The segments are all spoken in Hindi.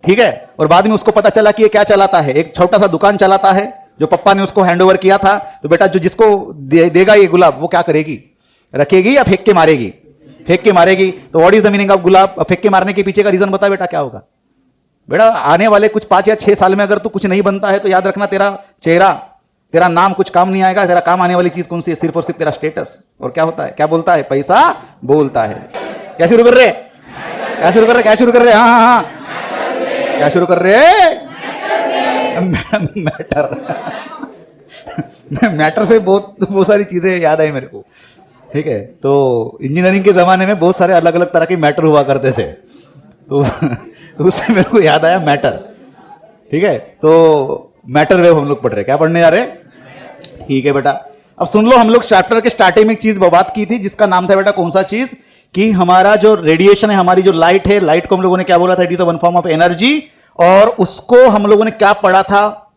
ठीक है। और बाद में उसको पता चला कि ये क्या चलाता है, एक छोटा सा दुकान चलाता है, जो पप्पा ने उसको हैंडओवर किया था। तो बेटा जो जिसको देगा ये गुलाब, वो क्या करेगी, रखेगी या फेंक के मारेगी? फेंक के मारेगी। तो what is the meaning of gulab? फेंक के मारने के पीछे का रीजन बता बेटा, क्या होगा? बेटा आने वाले कुछ 5 या 6 साल में अगर तू कुछ नहीं बनता है तो याद रखना, तेरा चेहरा, तेरा नाम कुछ काम नहीं आएगा। तेरा काम आने वाली चीज कौन सी है? सिर्फ और सिर्फ तेरा स्टेटस। और क्या होता है, क्या बोलता है? पैसा बोलता है। क्या शुरू कर रहे, क्या शुरू कर रहे, क्या शुरू कर रहे? हाँ हाँ हाँ, क्या शुरू कर रहे? मैटर। मैटर से बहुत सारी चीजें याद आई मेरे को। ठीक है, तो इंजीनियरिंग के जमाने में बहुत सारे अलग अलग तरह के मैटर हुआ करते थे, तो उससे मेरे को याद आया मैटर। ठीक है, तो मैटर वेव हम लोग पढ़ रहे, क्या पढ़ने जा रहे? ठीक है बेटा, अब सुन लो, हम लोग चैप्टर के स्टार्टिंग में एक चीज बात की थी जिसका नाम था बेटा कौन सा चीज, कि हमारा जो रेडिएशन है, हमारी जो लाइट है, लाइट को हम लोगों ने क्या बोला था? It is a one form of energy. और उसको हम लोगों ने क्या पढ़ा था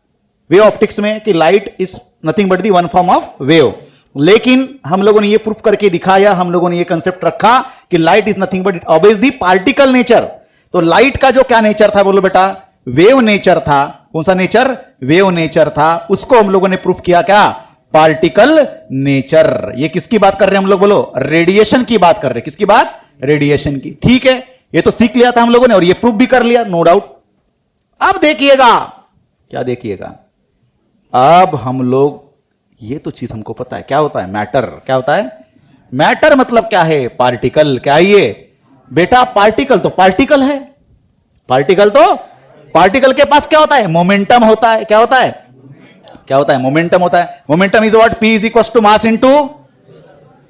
वेव ऑप्टिक्स में, कि light is nothing but the one form of wave. लेकिन हम लोगों ने ये प्रूफ करके दिखाया, हम लोगों ने ये कंसेप्ट रखा कि light is nothing but it obvious the particle nature. तो लाइट का जो क्या नेचर था बोलो बेटा? वेव नेचर था। कौन सा नेचर? वेव नेचर था। उसको हम लोगों ने प्रूफ किया, क्या? Particle nature. ये किसकी बात कर रहे हैं हम लोग? बोलो, रेडिएशन की बात कर रहे हैं। किसकी बात? रेडिएशन की। ठीक है, ये तो सीख लिया था हम लोगों ने और ये प्रूफ भी कर लिया, नो डाउट। अब देखिएगा, क्या देखिएगा, अब हम लोग, ये तो चीज हमको पता है क्या होता है मैटर। क्या होता है मैटर? मतलब क्या है? पार्टिकल। क्या है ये बेटा? पार्टिकल तो पार्टिकल है। पार्टिकल तो पार्टिकल के पास क्या होता है? मोमेंटम होता है। क्या होता है? क्या होता है? मोमेंटम होता है। Momentum is what? P is equal to mass into,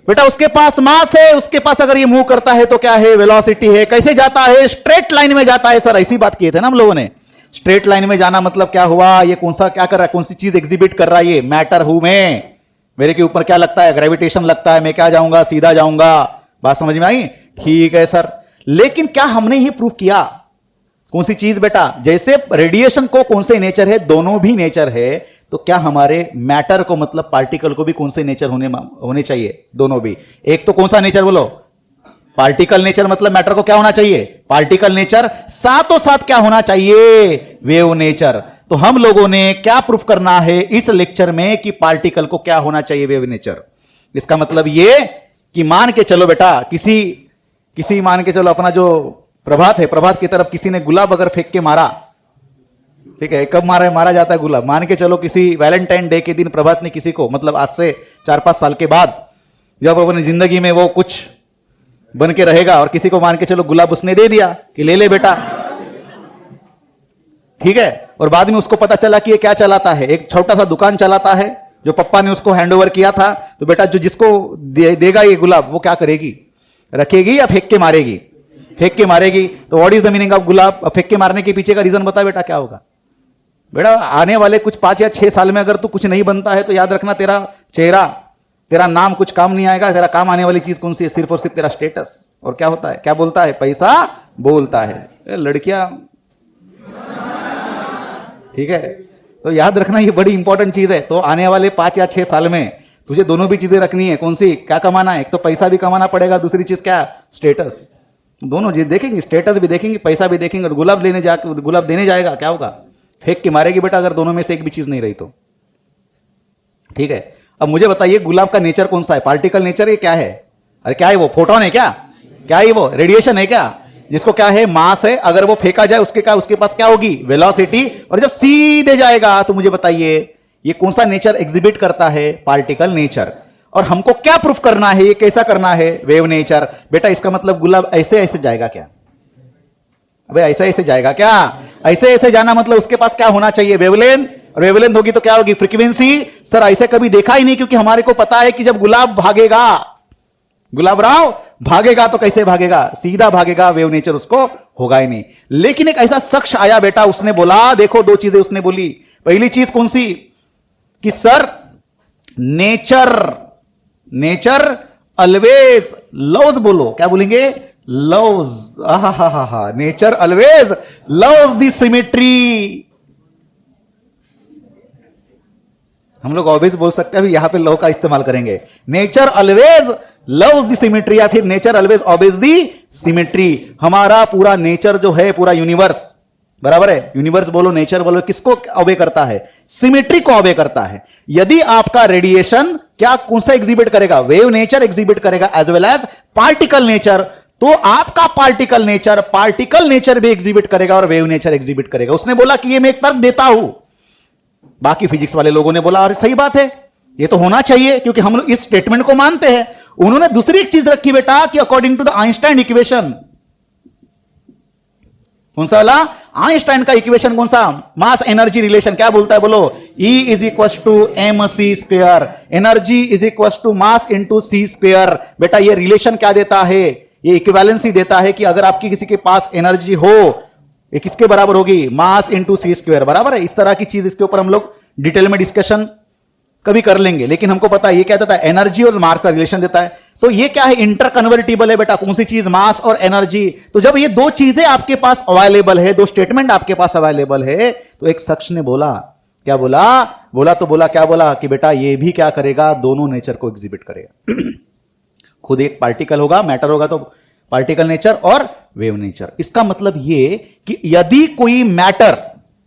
बेटा उसके पास मास है, उसके पास अगर ये मूव करता है तो क्या है? वेलोसिटी है। कैसे जाता है? स्ट्रेट लाइन में जाता है। सर ऐसी बात किए थे ना हम लोगों ने, स्ट्रेट लाइन में जाना मतलब क्या हुआ? ये कौन सा क्या कर रहा है? कौन सी चीज एग्जिबिट कर रहा है? ये मैटर हूं मैं, मेरे के ऊपर क्या लगता है? ग्रेविटेशन लगता है। मैं क्या जाऊंगा? सीधा जाऊंगा। बात समझ में आई? ठीक है सर, लेकिन क्या हमने ये प्रूफ किया? कौन सी चीज बेटा? जैसे रेडिएशन को कौन से नेचर है? दोनों भी नेचर है। तो क्या हमारे मैटर को मतलब पार्टिकल को भी कौन से नेचर होने चाहिए? दोनों भी। एक तो कौन सा नेचर बोलो? Particle nature. मतलब मैटर को क्या होना चाहिए? Particle nature. साथों साथ क्या होना चाहिए? Wave nature. तो हम लोगों ने क्या प्रूफ करना है इस लेक्चर में कि पार्टिकल को क्या होना चाहिए? Wave nature. इसका मतलब ये कि मान के चलो बेटा, किसी मान के चलो अपना जो प्रभात है, प्रभात की तरफ किसी ने गुलाब अगर फेंक के मारा, ठीक है, कब मारा जाता है गुलाब? मान के चलो किसी वैलेंटाइन डे के दिन प्रभात ने किसी को, मतलब आज से 4-5 साल के बाद, जब अपनी जिंदगी में वो कुछ बन के रहेगा, और किसी को मान के चलो गुलाब उसने दे दिया कि ले ले बेटा, ठीक है। और बाद में उसको पता चला कि ये क्या चलाता है, एक छोटा सा दुकान चलाता है, जो पप्पा ने उसको हैंडओवर किया था। तो बेटा जो जिसको देगा ये गुलाब, वो क्या करेगी? रखेगी या फेंक के मारेगी? फेंक के मारेगी। तो what is the meaning of gulab? फेंक के मारने के पीछे का रीजन बता बेटा, क्या होगा? बेटा आने वाले कुछ 5 या 6 साल में अगर तू कुछ नहीं बनता है तो याद रखना, तेरा चेहरा, तेरा नाम कुछ काम नहीं आएगा। तेरा काम आने वाली चीज कौन सी है? सिर्फ और सिर्फ तेरा स्टेटस। और क्या होता है, क्या बोलता है? पैसा बोलता है। लड़कियां, ठीक है, तो याद रखना ये बड़ी इंपॉर्टेंट चीज है। तो आने वाले 5 या 6 साल में तुझे दोनों भी चीजें रखनी है। कौन सी? क्या कमाना है? एक तो पैसा भी कमाना पड़ेगा, दूसरी चीज क्या? स्टेटस। दोनों चीज देखेंगे, स्टेटस भी देखेंगे, पैसा भी देखेंगे। और गुलाब देने जाएगा, क्या होगा? फेंक के मारेगी बेटा, अगर दोनों में से एक भी चीज नहीं रही तो। ठीक है, अब मुझे बताइए गुलाब का नेचर कौन सा है? पार्टिकल नेचर है, क्या है? अरे क्या है वो? फोटोन है क्या? क्या है वो? रेडिएशन है क्या? जिसको क्या है? मास है। अगर वो फेंका जाए उसके पास क्या होगी? वेलोसिटी। और जब सीधे जाएगा तो मुझे बताइए ये कौन सा नेचर एग्जिबिट करता है? Particle nature. और हमको क्या प्रूफ करना है? ये कैसा करना है? Wave nature. बेटा इसका मतलब गुलाब ऐसे ऐसे जाएगा क्या? अबे ऐसे ऐसे जाएगा क्या? ऐसे ऐसे जाना मतलब उसके पास क्या होना चाहिए? वेवलेंथ। और वेवलेंथ होगी तो क्या होगी? फ्रीक्वेंसी। सर ऐसे कभी देखा ही नहीं, क्योंकि हमारे को पता है कि जब गुलाब भागेगा, गुलाब राव भागेगा तो कैसे भागेगा? सीधा भागेगा, वेव नेचर उसको होगा ही नहीं। लेकिन एक ऐसा शख्स आया बेटा, उसने बोला, देखो 2 चीजें उसने बोली। पहली चीज कौन सी? कि सर नेचर ऑलवेज लव्स, बोलो क्या बोलेंगे? लव्स। हा, nature always loves the symmetry. हम लोग ऑब्वियस बोल सकते हैं, अभी यहां पे लव का इस्तेमाल करेंगे। Nature always loves the symmetry, या फिर nature always obvious the symmetry. हमारा पूरा नेचर जो है, पूरा यूनिवर्स, बराबर है। यूनिवर्स बोलो, नेचर बोलो, किसको ऑबे करता है? सिमेट्री को ऑबे करता है। यदि आपका रेडिएशन क्या कौन सा एग्जिबिट करेगा? वेव नेचर एग्जिबिट करेगा as well as particle nature. तो आपका पार्टिकल नेचर भी एग्जिबिट करेगा और वेव नेचर एग्जिबिट करेगा। उसने बोला कि ये मैं एक तर्क देता हूं। बाकी फिजिक्स वाले लोगों ने बोला अरे सही बात है, ये तो होना चाहिए क्योंकि हम लोग इस स्टेटमेंट को मानते हैं। उन्होंने दूसरी एक चीज रखी बेटा कि according to the Einstein equation, कौन सा वाला? आइंस्टाइन का इक्वेशन कौन सा? Mass energy relation. क्या बोलता है बोलो? E is equal to M C square, energy is equal to mass into C square. बेटा ये रिलेशन क्या देता है? ये इक्विवेलेंसी देता है कि अगर आपकी किसी के पास एनर्जी हो, ये किसके बराबर होगी? मास इंटू सी स्क्वेयर, बराबर है। इस तरह की चीज, इसके ऊपर हम लोग डिटेल में डिस्कशन कभी कर लेंगे, लेकिन हमको पता है ये क्या देता है? एनर्जी और मास का रिलेशन देता है। तो ये क्या है? इंटर कन्वर्टिबल है बेटा। कौन सी चीज? मास और एनर्जी। तो जब ये दो चीजें आपके पास अवेलेबल है, दो स्टेटमेंट आपके पास अवेलेबल है, तो एक शख्स ने बोला, क्या बोला? क्या बोला कि बेटा ये भी क्या करेगा? दोनों नेचर को एग्जिबिट करेगा। खुद एक पार्टिकल होगा, मैटर होगा, तो पार्टिकल नेचर और वेव नेचर। इसका मतलब ये कि यदि कोई मैटर,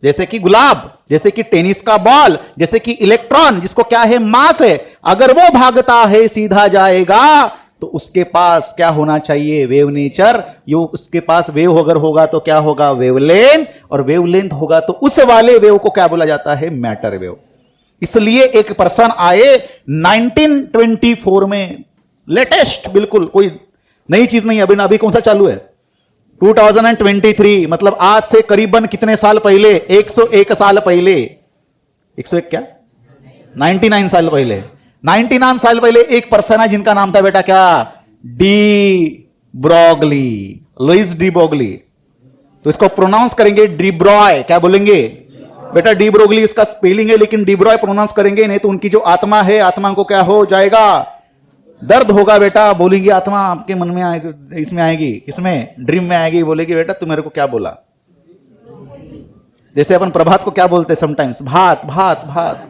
जैसे कि गुलाब, जैसे कि टेनिस का बॉल, जैसे कि इलेक्ट्रॉन, जिसको क्या है? मास है, अगर वो भागता है सीधा जाएगा, तो उसके पास क्या होना चाहिए? Wave nature. यो उसके पास वेव अगर होगा तो क्या होगा? वेवलेंथ। और वेवलेंथ होगा तो उस वाले वेव को क्या बोला जाता है? Matter wave. इसलिए एक पर्सन आए 1924 में, लेटेस्ट, बिल्कुल कोई नई चीज नहीं। अभी कौन सा चालू है? 2023, मतलब आज से करीबन कितने साल पहले? 101 साल पहले। 101 क्या? 99 साल पहले। 99 साल पहले एक पर्सन है जिनका नाम था बेटा क्या? De Broglie, Louis de Broglie. तो इसको प्रोनाउंस करेंगे डिब्रॉय। क्या बोलेंगे बेटा? डी ब्रॉगली इसका स्पेलिंग है, लेकिन डिब्रॉय प्रोनाउंस करेंगे, नहीं तो उनकी जो आत्मा है, आत्मा को क्या हो जाएगा? दर्द होगा बेटा। बोलेंगी आत्मा आपके मन में आएगी, इसमें आएगी, इसमें ड्रीम में आएगी, बोलेगी बेटा तू मेरे को क्या बोला? जैसे अपन प्रभात को क्या बोलते हैं समटाइम्स? भात भात भात।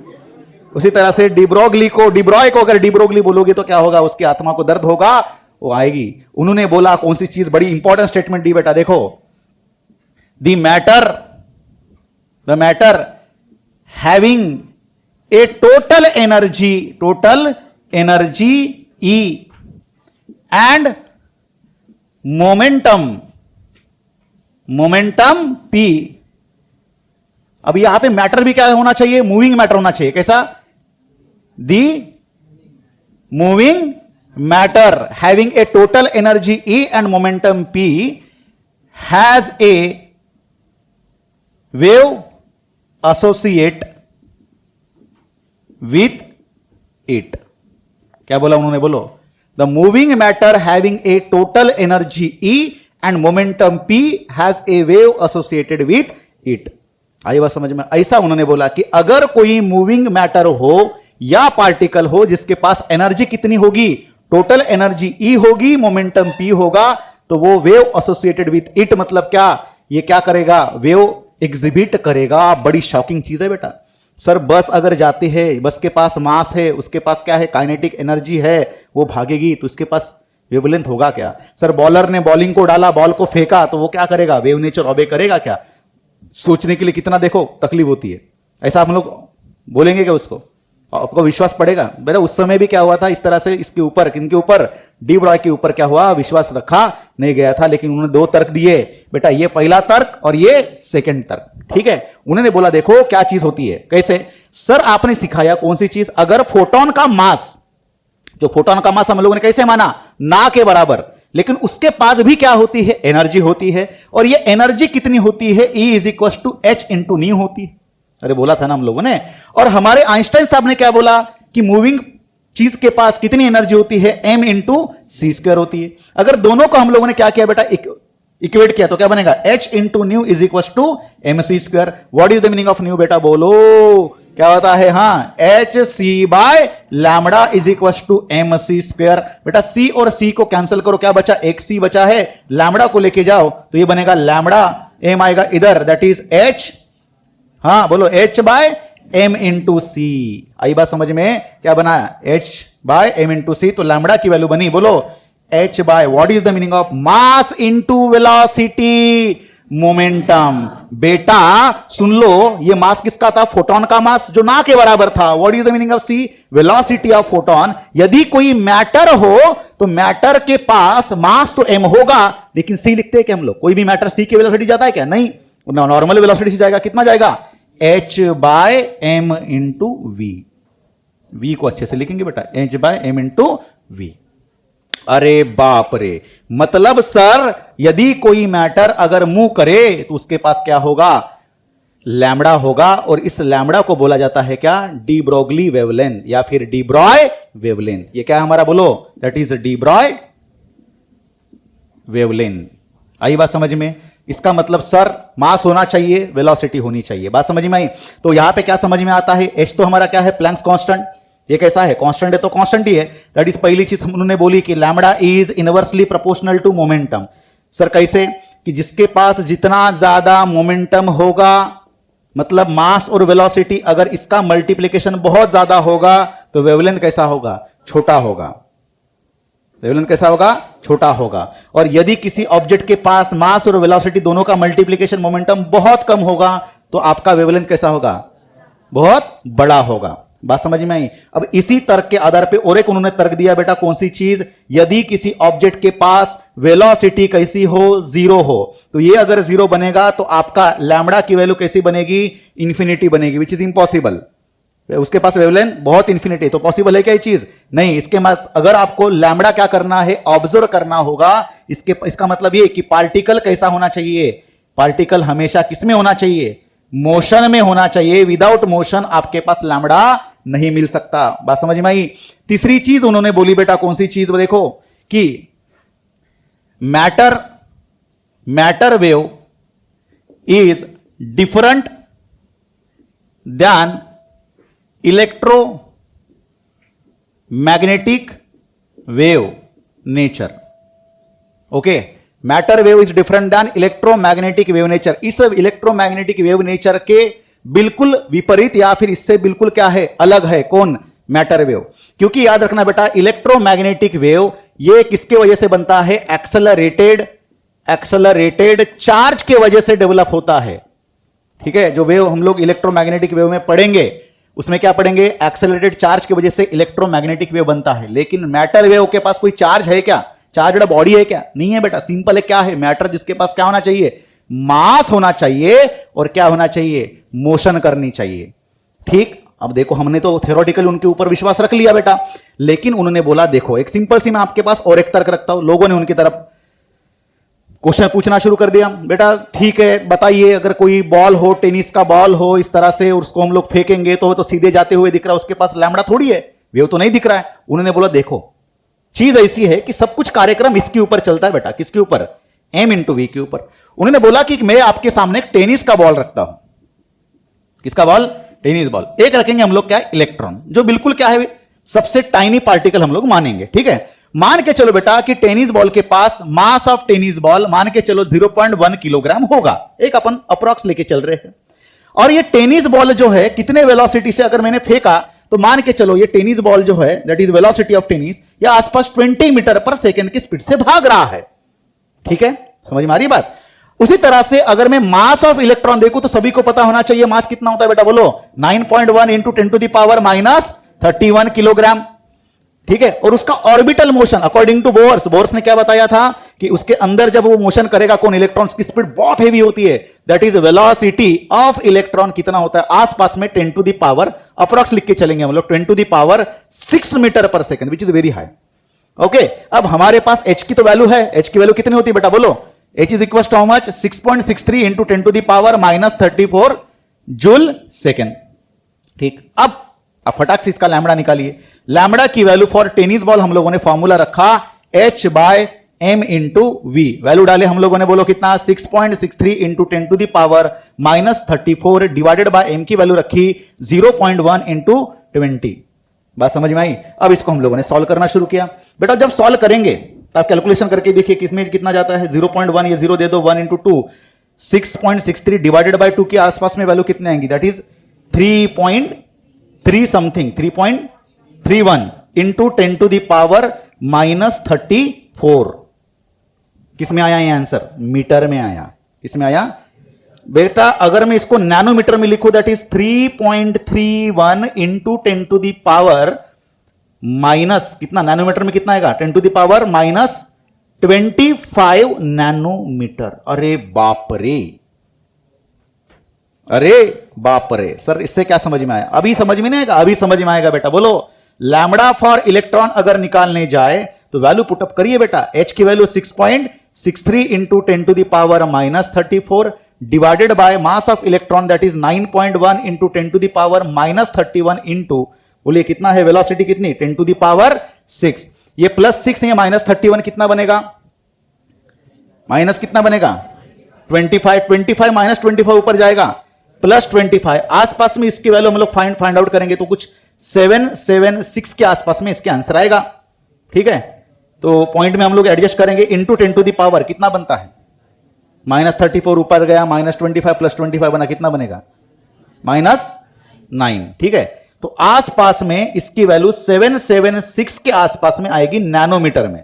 उसी तरह से डिब्रॉगली को, डिब्रॉय को अगर डिब्रोगली बोलोगे तो क्या होगा? उसकी आत्मा को दर्द होगा, वो आएगी। उन्होंने बोला कौन सी चीज? बड़ी इंपॉर्टेंट स्टेटमेंट दी बेटा, देखो। The matter having a total energy E and momentum P। अब यहां पे मैटर भी क्या होना चाहिए? मूविंग मैटर होना चाहिए। कैसा? The moving matter having a total energy E and momentum P has a wave associate with it। क्या बोला उन्होंने? बोलो। The moving matter having a total energy E and momentum P has a wave associated with it. आई बात समझ में? ऐसा उन्होंने बोला कि अगर कोई मूविंग मैटर हो या पार्टिकल हो जिसके पास एनर्जी कितनी होगी? टोटल एनर्जी E होगी, मोमेंटम P होगा, तो वो वेव एसोसिएटेड विथ इट। मतलब क्या? ये क्या करेगा? वेव एग्जिबिट करेगा। बड़ी शॉकिंग चीज है बेटा। सर बस अगर जाती है, बस के पास मास है, उसके पास क्या है? काइनेटिक एनर्जी है, वो भागेगी, तो उसके पास वेवलेंथ होगा क्या? सर बॉलर ने बॉलिंग को डाला, बॉल को फेंका, तो वो क्या करेगा? वेव नेचर ऑबे करेगा क्या? सोचने के लिए कितना देखो तकलीफ होती है। ऐसा हम लोग बोलेंगे क्या उसको? आपको विश्वास पड़ेगा? बेटा उस समय भी क्या हुआ था? इस तरह से इसके ऊपर, किनके ऊपर? डी ब्रॉय के ऊपर क्या हुआ? विश्वास रखा नहीं गया था, लेकिन उन्होंने दो तर्क दिए बेटा, ये पहला तर्क और ये सेकंड तर्क। ठीक है, उन्होंने बोला देखो क्या चीज होती है। कैसे? सर आपने सिखाया कौन सी चीज? अगर फोटोन का मास, जो फोटोन का मास हम लोगों ने कैसे माना? ना के बराबर, लेकिन उसके पास भी क्या होती है? एनर्जी होती है। और ये एनर्जी कितनी होती है? E is equal to H into nu होती है। अरे बोला था ना हम लोगों ने। और हमारे आइंस्टाइन साहब ने क्या बोला कि मूविंग चीज के पास कितनी एनर्जी होती है? m इंटू सी स्क्वायर होती है। अगर दोनों को हम लोगों ने क्या किया बेटा? इक्वेट किया तो क्या बनेगा? h into nu is equal to M C square. What is the meaning of nu बेटा? बोलो क्या होता है? हाँ, H C by lambda is equal to M C square. बेटा सी और सी को कैंसिल करो, क्या बचा? एक सी बचा है। लैम्बडा को लेके जाओ तो ये बनेगा लैम्बडा, एम आएगा इधर, दैट इज एच। हाँ बोलो, H by M into C. आई बात समझ में? क्या बनाया? H by M into C. तो लैम्बडा की वैल्यू बनी, बोलो H by, what is the meaning of? Mass into velocity. Momentum. बेटा सुन लो, ये मास किसका था? फोटोन का मास, जो ना के बराबर था। What is the meaning of C? Velocity of photon. यदि कोई मैटर हो तो मैटर के पास मास तो m होगा, लेकिन c लिखते हैं क्या हम लोग? कोई भी मैटर c की वेलोसिटी जाता है क्या? नहीं, नॉर्मल वेलोसिटी से जाएगा। कितना जाएगा? h by M into V. v को अच्छे से लिखेंगे बेटा, h by M into V. अरे बाप रे, मतलब सर यदि कोई मैटर अगर मूव करे तो उसके पास क्या होगा? लैम्बडा होगा, और इस लैम्बडा को बोला जाता है क्या? डी ब्रोगली वेवलेंथ या फिर डी ब्रॉय वेवलेंथ। ये क्या है हमारा? बोलो, that is de Broglie wavelength. आई बात समझ में? इसका मतलब सर मास होना चाहिए, वेलोसिटी होनी चाहिए। बात समझ में आई? तो यहां पे क्या समझ में आता है? एच तो हमारा क्या है? Planck's constant. ये कैसा है? कांस्टेंट है तो कांस्टेंट ही है। दैट इज पहली चीज उन्होंने बोली कि lambda is inversely proportional to momentum. Sir कैसे? कि जिसके पास जितना ज्यादा मोमेंटम होगा, मतलब मास और वेलोसिटी, अगर इसका मल्टीप्लिकेशन बहुत ज्यादा होगा तो वेवलेंथ कैसा होगा? छोटा होगा। वेवलेंथ कैसा होगा? छोटा होगा। और यदि किसी ऑब्जेक्ट के पास मास और वेलोसिटी दोनों का मल्टीप्लिकेशन मोमेंटम बहुत कम होगा तो आपका वेवलेंथ कैसा होगा? बहुत बड़ा होगा। बात समझ में आई? अब इसी तर्क के आधार पे और एक उन्होंने तर्क दिया बेटा, कौन सी चीज? यदि किसी ऑब्जेक्ट के पास वेलोसिटी कैसी हो? जीरो हो, तो ये अगर जीरो बनेगा तो आपका लैम्बडा की वैल्यू कैसी बनेगी? इंफिनिटी बनेगी, विच इज इंपॉसिबल। उसके पास वेवलेंथ बहुत इंफिनिटी, तो पॉसिबल है क्या ये चीज? नहीं। इसके पास अगर आपको लैम्बडा क्या करना है? ऑब्जर्व करना होगा। इसका मतलब ये कि पार्टिकल कैसा होना चाहिए? पार्टिकल हमेशा किसमें होना चाहिए? मोशन में होना चाहिए। विदाउट मोशन आपके पास लैम्बडा नहीं मिल सकता। बात समझ में आई? तीसरी चीज उन्होंने बोली बेटा, कौन सी चीज? देखो कि matter wave is different than electromagnetic wave nature. Okay, matter wave is different than electromagnetic wave nature. इस इलेक्ट्रोमैग्नेटिक वेव नेचर के बिल्कुल विपरीत या फिर इससे बिल्कुल क्या है? अलग है। कौन? Matter wave. क्योंकि याद रखना बेटा, इलेक्ट्रोमैग्नेटिक वेव ये किसके वजह से बनता है? एक्सेलरेटेड चार्ज के वजह से डेवलप होता है। ठीक है, जो वेव हम लोग इलेक्ट्रोमैग्नेटिक वेव में पढ़ेंगे उसमें क्या पढ़ेंगे? एक्सेलरेटेड चार्ज की वजह से इलेक्ट्रोमैग्नेटिक वेव बनता है। लेकिन मैटर वेव के पास कोई चार्ज है क्या? चार्जड बॉडी है क्या? नहीं है बेटा। सिंपल है, क्या है? मैटर, जिसके पास क्या होना चाहिए? मास होना चाहिए, और क्या होना चाहिए? मोशन करनी चाहिए। ठीक, अब देखो हमने तो थ्योरेटिकली उनके ऊपर विश्वास रख लिया बेटा, लेकिन उन्होंने बोला देखो एक सिंपल सी मैं आपके पास और एक तर्क रखता हूं। लोगों ने उनकी तरफ क्वेश्चन पूछना शुरू कर दिया। बेटा ठीक है, बताइए, अगर कोई बॉल हो, टेनिस का बॉल हो, इस तरह से उसको हम लोग फेंकेंगे तो सीधे जाते हुए दिख रहा है, उसके पास लैम्बडा थोड़ी है, वेव तो नहीं दिख रहा है। उन्होंने बोला देखो चीज ऐसी है कि सब कुछ कार्यक्रम इसके ऊपर चलता है बेटा। किसके ऊपर? एम इंटू वी के ऊपर। उन्होंने बोला कि मैं आपके सामने एक टेनिस का बॉल रखता हूं। किसका बॉल? Tennis ball. एक रखेंगे हम लोग क्या है? इलेक्ट्रॉन, जो बिल्कुल क्या है? सबसे टाइनी पार्टिकल हम लोग मानेंगे। ठीक है, मान के चलो बेटा कि टेनिस बॉल के पास मास ऑफ टेनिस बॉल मान के चलो 0.1 किलोग्राम होगा। एक अपन अप्रॉक्स लेके चल रहे हैं, और ये टेनिस बॉल जो है कितने वेलोसिटी से अगर मैंने फेंका तो मान के चलो ये टेनिस बॉल जो है, that is velocity of tennis, या आसपास 20 मीटर पर सेकंड की स्पीड से भाग रहा है। ठीक है, समझ में आ रही बात? उसी तरह से अगर मैं मास ऑफ इलेक्ट्रॉन देखूं तो सभी को पता होना चाहिए मास कितना होता है बेटा? बोलो 9.1 इंटू 10⁻⁻31 किलोग्राम। ठीक है, और उसका orbital motion according to Bohr's ने क्या बताया था कि उसके अंदर जब वो मोशन करेगा कौन? इलेक्ट्रॉन्स की स्पीड बहुत हेवी होती है। That is velocity of electron कितना होता है? आसपास में 10⁻, अप्रॉक्स लिख के चलेंगे हम लोग, 10⁻6 मीटर पर second, which is very high. Okay, अब हमारे पास h की तो वैल्यू है। h की वैल्यू कितनी होती है बेटा? बोलो h is equal to how much? 6.63 into 10⁻⁻34 joule second. ठीक, अब फटाक से इसका लैम्बडा निकालिए। लैम्बडा की वैल्यू फॉर टेनिस बॉल हम लोगों ने फॉर्मूला रखा h by m into V. Value डाले हम लोगों ने, बोलो कितना? 6.63 इंटू 10⁻⁻34 डिवाइडेड बाय m की वैल्यू रखी 0.1 इंटू 20। बात समझ में आई? अब इसको हम लोगों ने सॉल्व करना शुरू किया। बेटा जब सॉल्व करेंगे तो आप कैलकुलेशन करके देखिए किसमें कितना जाता है। 0.1, ये 0 दे दो, 1 इंटू 2, 6.63 डिवाइडेड बाय 2 के आसपास में वैल्यू कितने आएंगी? That is 3.3 something, 3.31 into 10⁻⁻34। किस में आया ये आंसर? मीटर में आया। इसमें आया बेटा, अगर मैं इसको नैनोमीटर में लिखूं that is 3.31 into 10 to the power minus कितना, नैनोमीटर में कितना आएगा, 10 to the power minus 25 nanometre. अरे बाप रे, अरे बाप रे सर, इससे क्या समझ में आया? अभी समझ में नहीं आएगा, अभी समझ में आएगा बेटा। बोलो, लैम्बडा फॉर इलेक्ट्रॉन अगर निकालने जाए तो वैल्यू पुटअप करिए बेटा। h की value 6.63 into 10 to the power minus 34 divided by mass of electron that is 9.1 into 10 to the power minus 31 into, बोलिए कितना है वेलोसिटी, कितनी, 10 टू दी पावर 6। ये प्लस 6 है, माइनस 31 कितना बनेगा, माइनस कितना बनेगा 25, 25 माइनस 25 ऊपर जाएगा प्लस 25, आसपास में इसकी वैल्यू हम लोग फाइंड आउट करेंगे तो कुछ 776 के आसपास में इसके आंसर आएगा। ठीक है, तो पॉइंट में हम लोग एडजस्ट करेंगे, इंटू 10 टू दी पावर कितना बनता है, माइनस 34 ऊपर गया, माइनस 25 प्लस 25 बना, कितना बनेगा, माइनस 9। ठीक है, तो आसपास में इसकी वैल्यू 776 के आसपास में आएगी नैनोमीटर में।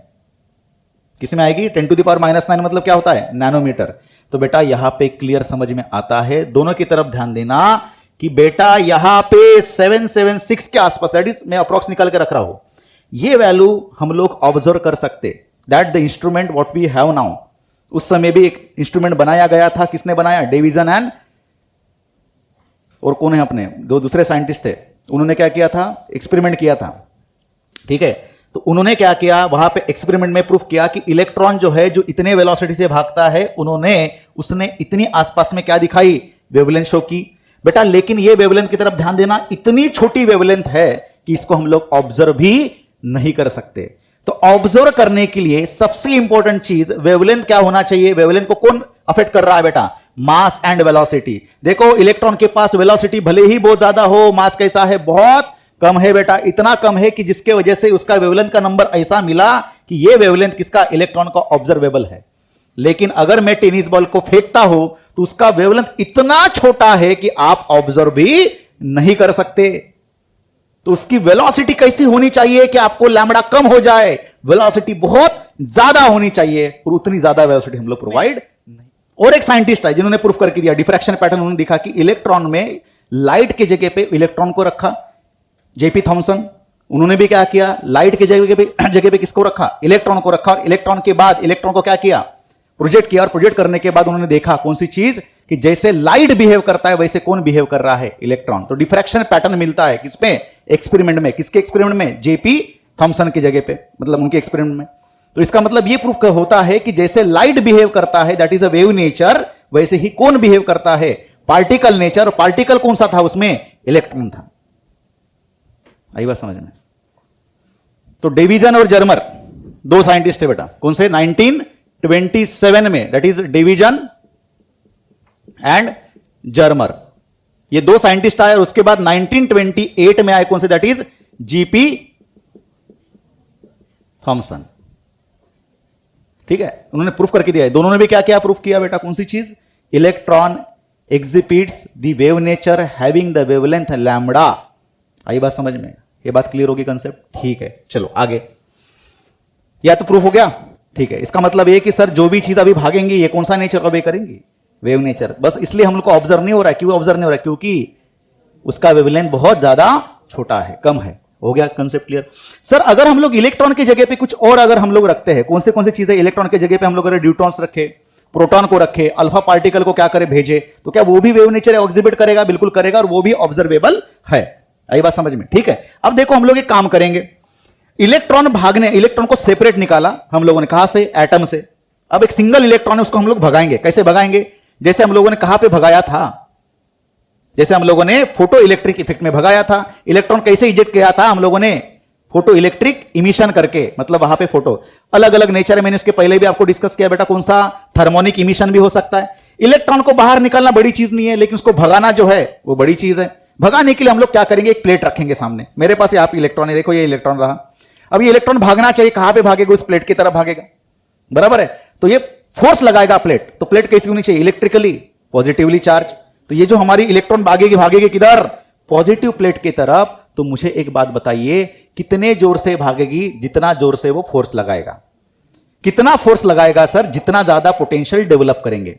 किसमें आएगी, 10 टू दी पावर माइनस 9 मतलब क्या होता है, नैनोमीटर। तो बेटा यहां पे क्लियर समझ में आता है, दोनों की तरफ ध्यान देना कि बेटा यहां पे 776 के आसपास, दैट इज मैं अप्रॉक्स निकाल के रख रहा हूं, ये वैल्यू हम लोग ऑब्जर्व कर सकते, that the instrument what we have now. उस समय भी एक इंस्ट्रूमेंट बनाया गया था, किसने बनाया, डेविसन एंड, और कौन है अपने दो दूसरे साइंटिस्ट थे, उन्होंने क्या किया था, एक्सपेरिमेंट किया था। ठीक है, तो उन्होंने क्या किया, वहां पे एक्सपेरिमेंट में प्रूफ किया कि इलेक्ट्रॉन जो है जो इतने वेलोसिटी से भागता है, उसने इतनी आसपास में क्या दिखाई, वेवलेंथ शो की बेटा। लेकिन ये वेवलेंथ की तरफ ध्यान देना, इतनी छोटी वेवलेंथ है कि इसको हम लोग ऑब्जर्व भी नहीं कर सकते। तो ऑब्जर्व करने के लिए सबसे इंपॉर्टेंट चीज वेवलेंथ क्या होना चाहिए, वेवलेंथ को कौन अफेक्ट कर रहा है बेटा, मास एंड वेलोसिटी। देखो इलेक्ट्रॉन के पास वेलोसिटी भले ही बहुत ज्यादा हो, मास कैसा है, बहुत कम है बेटा, इतना कम है कि जिसके वजह से उसका वेवलेंथ का नंबर ऐसा मिला कि ये वेवलेंथ किसका, इलेक्ट्रॉन का ऑब्जर्वेबल है। लेकिन अगर मैं टेनिस बॉल को फेंकता हूं तो उसका वेवलेंथ इतना छोटा है कि आप ऑब्जर्व भी नहीं कर सकते। तो उसकी वेलोसिटी कैसी होनी चाहिए कि आपको लैम्बडा कम हो जाए, वेलोसिटी बहुत ज्यादा होनी चाहिए, और उतनी ज्यादा वेलोसिटी हम लोग प्रोवाइड नहीं। और एक साइंटिस्ट है जिन्होंने प्रूफ करके दिया, डिफ्रैक्शन पैटर्न उन्होंने दिखा कि इलेक्ट्रॉन में लाइट के जगह पे इलेक्ट्रॉन को रखा, जेपी थॉमसन, उन्होंने भी क्या किया, लाइट के जगह पे किसको रखा, इलेक्ट्रॉन को रखा, और इलेक्ट्रॉन के बाद इलेक्ट्रॉन को क्या किया, प्रोजेक्ट किया, और प्रोजेक्ट करने के बाद उन्होंने देखा कौन सी चीज, कि जैसे लाइट बिहेव करता है वैसे कौन बिहेव कर रहा है, इलेक्ट्रॉन। तो डिफ्रैक्शन पैटर्न मिलता है किसमें, एक्सपेरिमेंट में, किसके एक्सपेरिमेंट में, जेपी थॉमसन की जगह पे, मतलब उनके एक्सपेरिमेंट में। तो इसका मतलब ये प्रूफ होता है कि जैसे लाइट बिहेव करता है, that is a wave nature, वैसे ही कौन बिहेव करता है, पार्टिकल नेचर। और पार्टिकल कौन सा था उसमें, इलेक्ट्रॉन था। आई बात समझ में। तो डेविसन और जर्मर दो साइंटिस्ट है बेटा, कौन से, 1927 में, that is Davisson and Germer, ये दो साइंटिस्ट आए। और उसके बाद 1928 में आए कौन से, दैट इज जीपी थॉमसन। ठीक है, उन्होंने प्रूफ करके दिया है। दोनों ने भी क्या क्या प्रूफ किया बेटा, कौन सी चीज, electron exhibits the wave nature having the wavelength lambda. आई बात समझ में, ये बात क्लियर होगी कंसेप्ट। ठीक है, चलो आगे, या तो प्रूफ हो गया। ठीक है, इसका मतलब ये कि सर जो भी चीज अभी भागेंगी ये कौन सा नेचर ऑब्जर्व करेंगी, वेव नेचर। बस इसलिए हम लोग को ऑब्जर्व नहीं हो रहा है, क्यों ऑब्जर्व नहीं हो रहा है, क्योंकि उसका वेवलेंथ बहुत ज्यादा छोटा है, कम है। हो गया कंसेप्ट क्लियर। सर अगर हम लोग इलेक्ट्रॉन की जगह पे कुछ और अगर हम लोग रखते हैं, कौन से चीजें इलेक्ट्रॉन की जगह पे हम लोग अगर न्यूट्रॉन्स रखे, प्रोटॉन को रखे, अल्फा पार्टिकल को क्या करे, भेजे, तो क्या वो भी वेव नेचर एग्जिबिट करेगा, बिल्कुल करेगा, और वो भी ऑब्जर्वेबल है। आई बात समझ में। ठीक है, अब देखो हम लोग एक काम करेंगे, इलेक्ट्रॉन को सेपरेट निकाला हम लोगों ने, कहां से, एटम से। अब एक सिंगल इलेक्ट्रॉन है, उसको हम लोग भगाएंगे। कैसे भगाएंगे, जैसे हम लोगों ने कहां पे भगाया था, जैसे हम लोगों ने फोटो इलेक्ट्रिक इफेक्ट में भगाया था। इलेक्ट्रॉन कैसे इजेक्ट किया था हम लोगों ने, फोटो इलेक्ट्रिक इमिशन करके, मतलब वहां पे फोटो अलग अलग नेचर है, मैंने इसके पहले भी आपको डिस्कस किया बेटा, कौन सा, थर्मोनिक इमिशन भी हो सकता है। इलेक्ट्रॉन को बाहर निकालना बड़ी चीज नहीं है, लेकिन उसको भगाना जो है वो बड़ी चीज है। भगाने के लिए हम लोग क्या करेंगे, एक प्लेट रखेंगे सामने। मेरे पास यहाँ पे इलेक्ट्रॉन है, देखो ये इलेक्ट्रॉन रहा। अब ये इलेक्ट्रॉन भागना चाहिए, कहां पे भागेगा, उस प्लेट की तरफ भागेगा, बराबर है। तो ये फोर्स लगाएगा प्लेट, तो प्लेट कैसी होनी चाहिए, इलेक्ट्रिकली पॉजिटिवली चार्ज। तो ये जो हमारी इलेक्ट्रॉन भागेगी किधर, पॉजिटिव प्लेट की तरफ। तो मुझे एक बात बताइए, कितने जोर से भागेगी, जितना जोर से वो फोर्स लगाएगा। कितना फोर्स लगाएगा सर, जितना ज्यादा पोटेंशियल डेवलप करेंगे।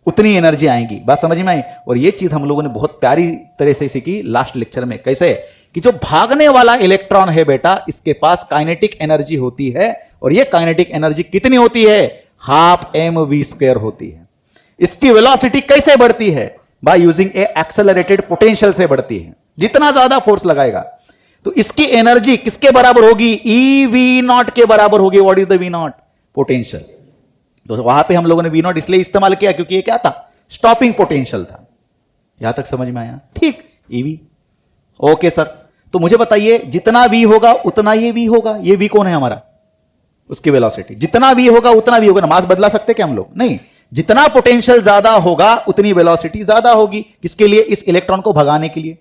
उतनी एनर्जी आएगी। बात समझ में आई? और ये चीज हम लोगों ने बहुत प्यारी तरह से सीखी लास्ट लेक्चर में। कैसे? कि जो भागने वाला इलेक्ट्रॉन है बेटा, इसके पास काइनेटिक एनर्जी होती है, और ये काइनेटिक एनर्जी कितनी होती है? हाफ mv² होती है। इसकी वेलोसिटी कैसे बढ़ती है? By using A accelerated potential से बढ़ती है। जितना ज्यादा फोर्स लगाएगा तो इसकी एनर्जी किसके बराबर होगी? EV0 के बराबर होगी। What is the V0? Potential. तो वहां पे हम लोगों ने V0 इसलिए इस्तेमाल किया क्योंकि ये क्या था? स्टॉपिंग पोटेंशियल था। यहां तक समझ में आया? ठीक, EV। ओके सर, तो मुझे बताइए जितना V होगा उतना ये V होगा। ये V कौन है हमारा? उसकी वेलोसिटी। जितना V होगा उतना V होगा ना। मास बदला सकते क्या हम लोग? नहीं। जितना पोटेंशियल ज्यादा होगा उतनी वेलोसिटी ज्यादा होगी। किसके लिए? इस इलेक्ट्रॉन को भगाने के लिए।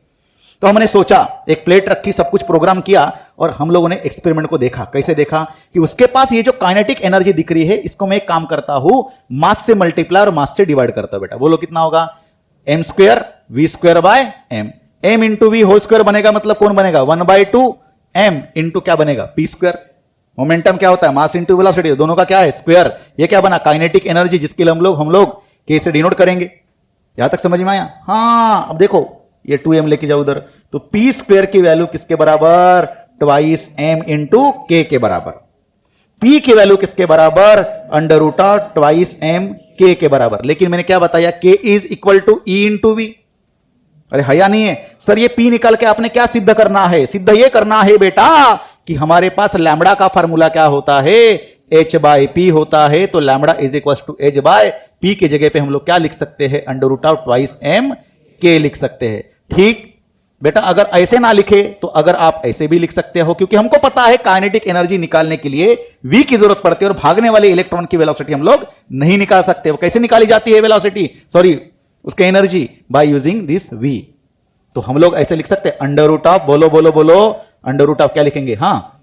तो हमने सोचा, एक प्लेट रखी, सब कुछ प्रोग्राम किया, और हम लोगों ने एक्सपेरिमेंट को देखा। कैसे देखा? कि उसके पास ये जो काइनेटिक एनर्जी दिख रही है, इसको मैं एक काम करता हूं, मास से मल्टीप्लाई और मास से डिवाइड करता हूं। बेटा बोलो कितना होगा? m² v² m into V whole square बनेगा, मतलब कौन बनेगा? 1/2 m इंटू क्या बनेगा? p²। मोमेंटम क्या होता है? मास इंटू वेलोसिटी, दोनों का क्या है? स्क्वायर। ये क्या बना? काइनेटिक एनर्जी, जिसके लिए हम लोग k से डिनोट करेंगे। यहां तक समझ में आया? हाँ, अब देखो ये 2m लेके जाओ उधर, तो p² की वैल्यू किसके बराबर? ट्वाइस m इंटू k के बराबर। p की वैल्यू किसके बराबर? √ ट्वाइस m k के बराबर। लेकिन मैंने क्या बताया? k is equal to E into V. अरे हया नहीं है सर, ये p निकाल के आपने क्या सिद्ध करना है? सिद्ध ये करना है बेटा कि हमारे पास लैम्बडा का फार्मूला क्या होता है? h/p होता है। तो lambda is equal to h/p की जगह पे हम लोग क्या लिख सकते हैं? √ ट्वाइस m k लिख सकते हैं। ठीक बेटा, अगर ऐसे ना लिखे तो अगर आप ऐसे भी लिख सकते हो, क्योंकि हमको पता है काइनेटिक एनर्जी निकालने के लिए v की जरूरत पड़ती है, और भागने वाले इलेक्ट्रॉन की वेलोसिटी हम लोग नहीं निकाल सकते। वो कैसे निकाली जाती है वेलोसिटी? सॉरी, उसके energy by using this v। तो हम लोग ऐसे लिख सकते हैं √ बोलो बोलो बोलो, √ क्या लिखेंगे? हाँ,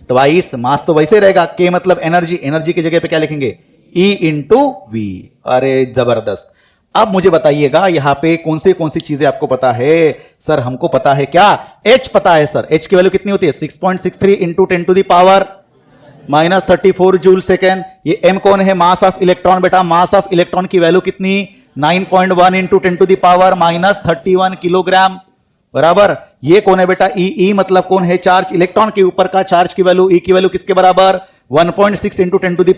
ट्वाइस, मास तो वैसे रहेगा, k मतलब एनर्जी, एनर्जी की जगह पे क्या लिखेंगे? E into V. अरे जबरदस्त। अब मुझे बताइएगा यहां पे कौन सी चीजें आपको पता है? सर हमको पता है क्या? h पता है सर। h की वैल्यू कितनी होती है? 6.63 into 10 to the -34 joule second. ये m कौन है? मास ऑफ इलेक्ट्रॉन। बेटा मास ऑफ इलेक्ट्रॉन की वैल्यू कितनी? 9.1 इंटू 10 to the - 31 किलोग्राम। बराबर। ये कौन है बेटा? E मतलब कौन है? चार्ज। इलेक्ट्रॉन के ऊपर का चार्ज की वैल्यू, E की वैल्यू किसके बराबर? 1.6 इंटू 10 to the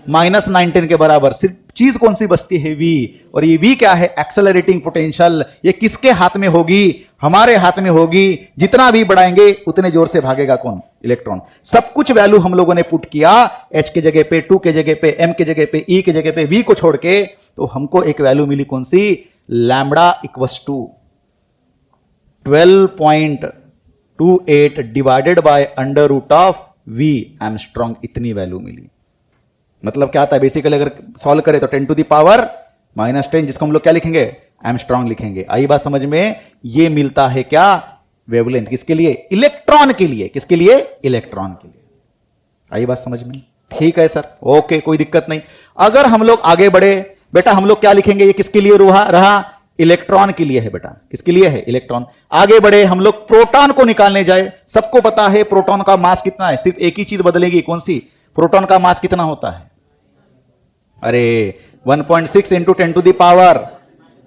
-19 के बराबर। सिर्फ चीज कौन सी बचती है? V। और ये V क्या है? Accelerating potential. ये किसके हाथ में होगी? हमारे हाथ में होगी। जितना V बढ़ाएंगे उतने जोर से भागेगा कौन? इलेक्ट्रॉन। सब कुछ वैल्यू हम लोगों ने पुट किया, H के जगह पे, 2 के जगह पे, M के जगह पे, E के जगह पे, V को छोड़ के, तो हमको एक वैल्यू मिली कौन सी? Lambda equals to 12.28 divided by √V angstrom. इतनी वैल्यू मिली। मतलब क्या आता है? बेसिकली अगर सॉल्व करें तो 10 to the -10, जिसको हम लोग क्या लिखेंगे? एमस्ट्रॉन्ग लिखेंगे। आई बात समझ में? ये मिलता है क्या? वेवलेंथ। किसके लिए? इलेक्ट्रॉन के लिए। किसके लिए? इलेक्ट्रॉन के लिए। आई बात समझ में? ठीक है सर, ओके, कोई दिक्कत नहीं। अगर हम लोग आगे बढ़े बेटा, हम लोग क्या लिखेंगे? ये किसके लिए रहा? इलेक्ट्रॉन के लिए है बेटा। किसके लिए है? इलेक्ट्रॉन। आगे बढ़े हम लोग प्रोटॉन को निकालने जाए। सबको पता है प्रोटॉन का मास कितना है। सिर्फ एक ही चीज बदलेगी, कौन सी? प्रोटॉन का मास कितना होता है? अरे 1.6 इंटू 10 to the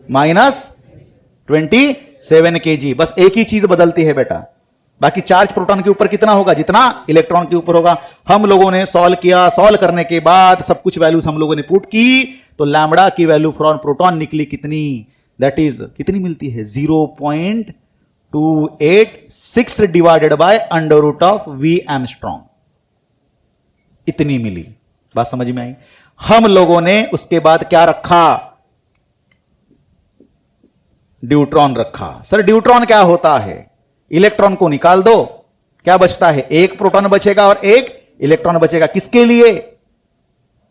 -27 kg। बस एक ही चीज बदलती है बेटा। बाकी चार्ज प्रोटॉन के ऊपर कितना होगा? जितना इलेक्ट्रॉन के ऊपर होगा। हम लोगों ने सॉल्व किया, सॉल्व करने के बाद सब कुछ वैल्यूज हम लोगों ने पुट की, तो लैम्बडा की वैल्यू फ्रॉम प्रोटॉन निकली कितनी? दैट इज कितनी मिलती है? 0.286 डिवाइडेड बाय √V एमस्ट्रॉन्ग। इतनी मिली। बात समझ में आई? हम लोगों ने उसके बाद क्या रखा? ड्यूट्रॉन रखा। सर ड्यूट्रॉन क्या होता है? इलेक्ट्रॉन को निकाल दो, क्या बचता है? एक प्रोटॉन बचेगा और एक इलेक्ट्रॉन बचेगा। किसके लिए?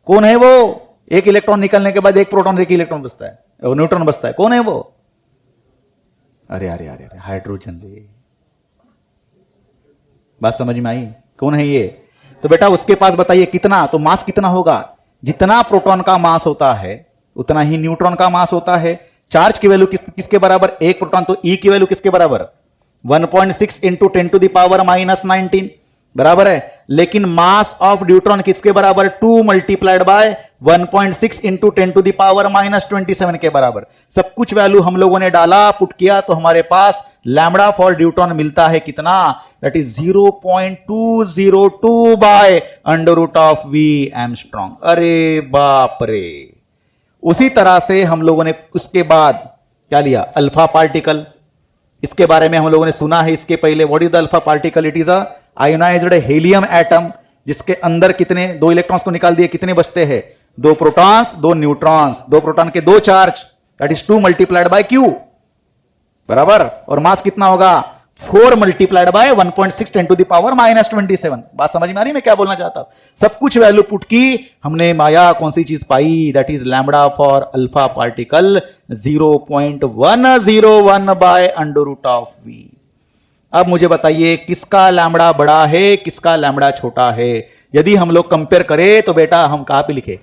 कौन है वो? एक इलेक्ट्रॉन निकलने के बाद एक प्रोटॉन एक इलेक्ट्रॉन बचता है, न्यूट्रॉन बचता है। कौन है वो? अरे अरे अरे अरे, हाइड्रोजन रे। बात समझ में आई? कौन है ये? तो बेटा उसके पास बताइए कितना, तो मास कितना होगा? जितना प्रोटॉन का मास होता है उतना ही न्यूट्रॉन का मास होता है। चार्ज की वैल्यू किसके बराबर? एक प्रोटॉन। तो E की वैल्यू किसके बराबर? 1.6 इंटू 10 to the -19। बराबर है। लेकिन मास ऑफ न्यूट्रॉन किसके बराबर? 2 मल्टीप्लाइड बाय 1.6 इंटू 10⁻⁻27 के बराबर। सब कुछ वैल्यू हम लोगों ने डाला, पुट किया, तो हमारे पास लैम्बडा फॉर न्यूट्रॉन मिलता है कितना? That is 0.202 by √v angstrom. अरे बाप रे। उसी तरह से हम लोगों ने उसके बाद क्या लिया? Alpha particle. इसके बारे में हम लोगों ने सुना है इसके पहले। What is the alpha particle? It is a ionised helium atom, जिसके अंदर कितने? 2 इलेक्ट्रॉन्स को निकाल दिए, कितने बचते हैं? 2 प्रोटॉन्स 2 न्यूट्रॉन्स। 2 प्रोटॉन के 2 charge, that is 2 multiplied by Q, बराबर। और मास कितना होगा? 4 मल्टीप्लाइड बाय 1.6 10⁻⁻27। बात समझ में आ रही है मैं क्या बोलना चाहता हूं? सब कुछ वैल्यू पुट की हमने, माया कौन सी चीज पाई? That is lambda for alpha particle 0.101 by √v। अब मुझे बताइए किसका लैम्बडा बड़ा है, किसका लैम्बडा छोटा है? यदि हम लोग कंपेयर करें तो बेटा हम कहां पे लिखे?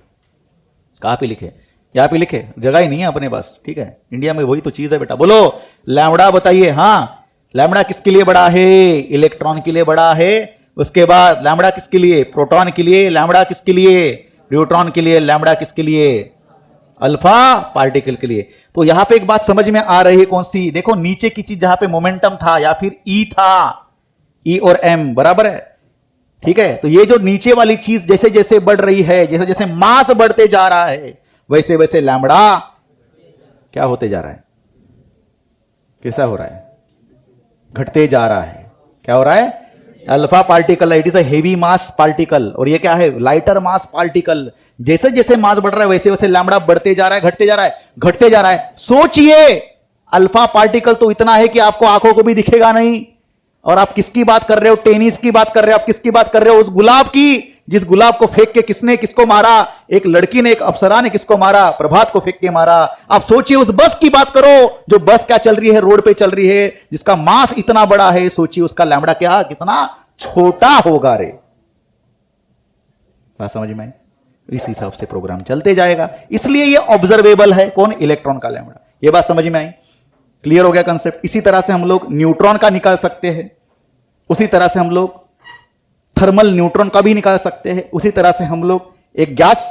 कहां पे लिखे? यहां पे लिखे, जगह ही नहीं है अपने पास, ठीक है। इंडिया में वही तो चीज है बेटा। बोलो लैम्बडा बताइए। हाँ, लैम्बडा किसके लिए बड़ा है? इलेक्ट्रॉन के लिए बड़ा है। उसके बाद लैम्बडा किसके लिए? प्रोटॉन के लिए। लैम्बडा किसके लिए? न्यूट्रॉन के लिए। लैम्बडा किसके लिए? अल्फा पार्टिकल के लिए। तो यहां पे एक बात समझ में आ रही है, कौन सी? देखो नीचे की चीज जहां पे मोमेंटम था या फिर ई था, ई और एम बराबर है, ठीक है। तो ये जो नीचे वाली चीज जैसे जैसे बढ़ रही है, जैसे जैसे मास बढ़ते जा रहा है, वैसे वैसे लैम्बडा क्या होते जा रहा है? कैसा हो रहा है? घटते जा रहा है। क्या हो रहा है? Alpha particle, it is a heavy mass particle. और ये क्या है? लाइटर मास पार्टिकल। जैसे जैसे मास बढ़ रहा है वैसे वैसे लैम्बडा बढ़ते जा रहा है, घटते जा रहा है, घटते जा रहा है। सोचिए, अल्फा पार्टिकल तो इतना है कि आपको आंखों को भी दिखेगा नहीं। और आप किसकी बात कर रहे हो? टेनिस की बात कर रहे हो। आप किसकी बात कर रहे हो? उस गुलाब की, जिस गुलाब को फेंक के किसने किसको मारा? एक लड़की ने, एक अप्सरा ने किसको मारा? प्रभात को फेंक के मारा। आप सोचिए उस बस की बात करो, जो बस क्या चल रही है? रोड पे चल रही है, जिसका मास इतना बड़ा है। सोचिए उसका लैम्बडा क्या कितना छोटा होगा रे। बात समझ में आई? इस हिसाब से प्रोग्राम चलते जाएगा। इसलिए ये ऑब्जर्वेबल है। कौन? इलेक्ट्रॉन का लैम्बडा। ये बात समझ में आई? क्लियर हो गया कंसेप्ट? इसी तरह से हम लोग न्यूट्रॉन का निकाल सकते हैं, उसी तरह से हम लोग थर्मल न्यूट्रॉन का भी निकाल सकते हैं, उसी तरह से हम लोग एक गैस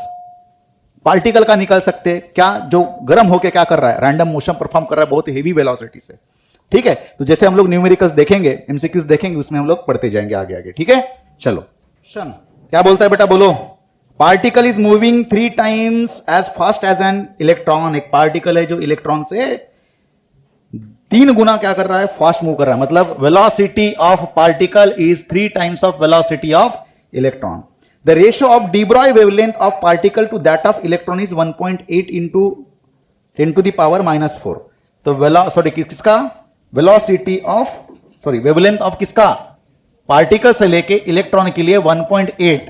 पार्टिकल का निकाल सकते हैं। क्या? जो गर्म होकर क्या कर रहा है? रैंडम मोशन परफॉर्म कर रहा है बहुत हेवी वेलोसिटी से, ठीक है। तो जैसे हम लोग न्यूमेरिकल्स देखेंगे, एमसीक्यूज देखेंगे, उसमें हम लोग पढ़ते जाएंगे आगे आगे, ठीक है। चलो क्या बोलता है बेटा? बोलो। Particle is moving 3 times as fast as an electron. एक पार्टिकल है जो इलेक्ट्रॉन से 3 गुना क्या कर रहा है? फास्ट मूव कर रहा है। मतलब velocity of particle is 3 times of velocity of electron. The ratio of de Broglie wavelength of particle to that of electron is 1.8 into 10⁻⁻4। तो किसका? वेलोसिटी ऑफ वेवलेंथ ऑफ किसका? पार्टिकल से लेके इलेक्ट्रॉन के लिए 1.8,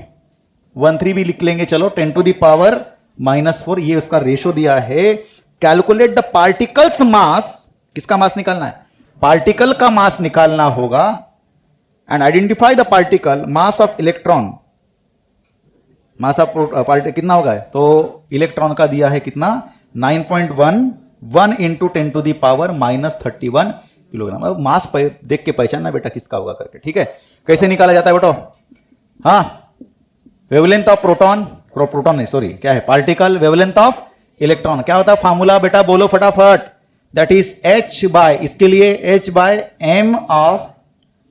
13 भी लिख लेंगे, चलो 10⁻⁻4, ये उसका रेशियो दिया है। कैलकुलेट द पार्टिकल्स मास। किसका मास निकालना है? पार्टिकल का मास निकालना होगा। And identify the particle mass of electron. Mass of particle कितना होगा? तो इलेक्ट्रॉन का दिया है कितना? 9.11 इंटू 10⁻31 किलोग्राम। अब मास देख के पहचानना बेटा किसका होगा करके, ठीक है। कैसे निकाला जाता है बेटो? हाँ, वेवलेंथ ऑफ प्रोटॉन, नहीं सॉरी, क्या है? Particle wavelength of electron. क्या होता है फार्मूला बेटा? बोलो फटाफट। दैट इज h बाय, इसके लिए h by m of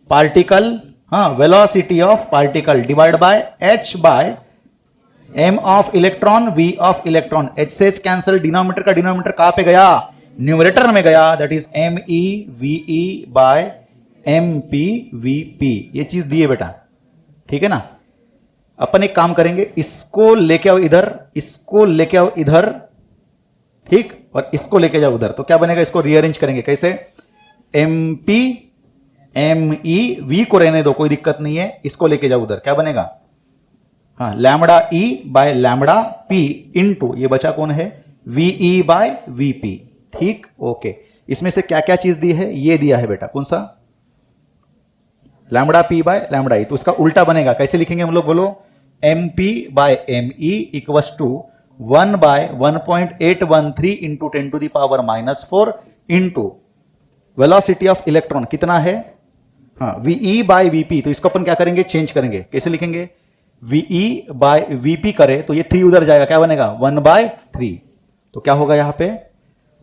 particle, हाँ, velocity of particle divide by h by m of electron, v of electron. h से h कैंसिल, डिनोमिनेटर का डिनोमिनेटर कहां पे गया? न्यूमरेटर में गया। That is me ve by mp vp। ये चीज दी है बेटा, ठीक है ना। अपन एक काम करेंगे, इसको लेके आओ इधर, इसको लेके आओ इधर, ठीक, और इसको लेके जाओ उधर। तो क्या बनेगा? इसको रीअरेंज करेंगे कैसे? mp me v को रहने दो, कोई दिक्कत नहीं है। इसको लेके जाओ उधर, क्या बनेगा? हाँ, lambda e by lambda p into ये बचा कौन है? ve बाय vp, ठीक, ओके। इसमें से क्या क्या चीज दी है? ये दिया है बेटा, कौन सा? Lambda p by lambda e। तो उसका उल्टा बनेगा, कैसे लिखेंगे हम लोग? बोलो। mp by me equals to 1 by 1.813 into 10⁻⁻4 into velocity of electron कितना है? हाँ वीई बाय वीपी, तो इसको अपन क्या करेंगे, चेंज करेंगे, कैसे लिखेंगे, वीई बाय वीपी करे तो ये 3 उधर जाएगा, क्या बनेगा 1/3, तो क्या होगा यहाँ पे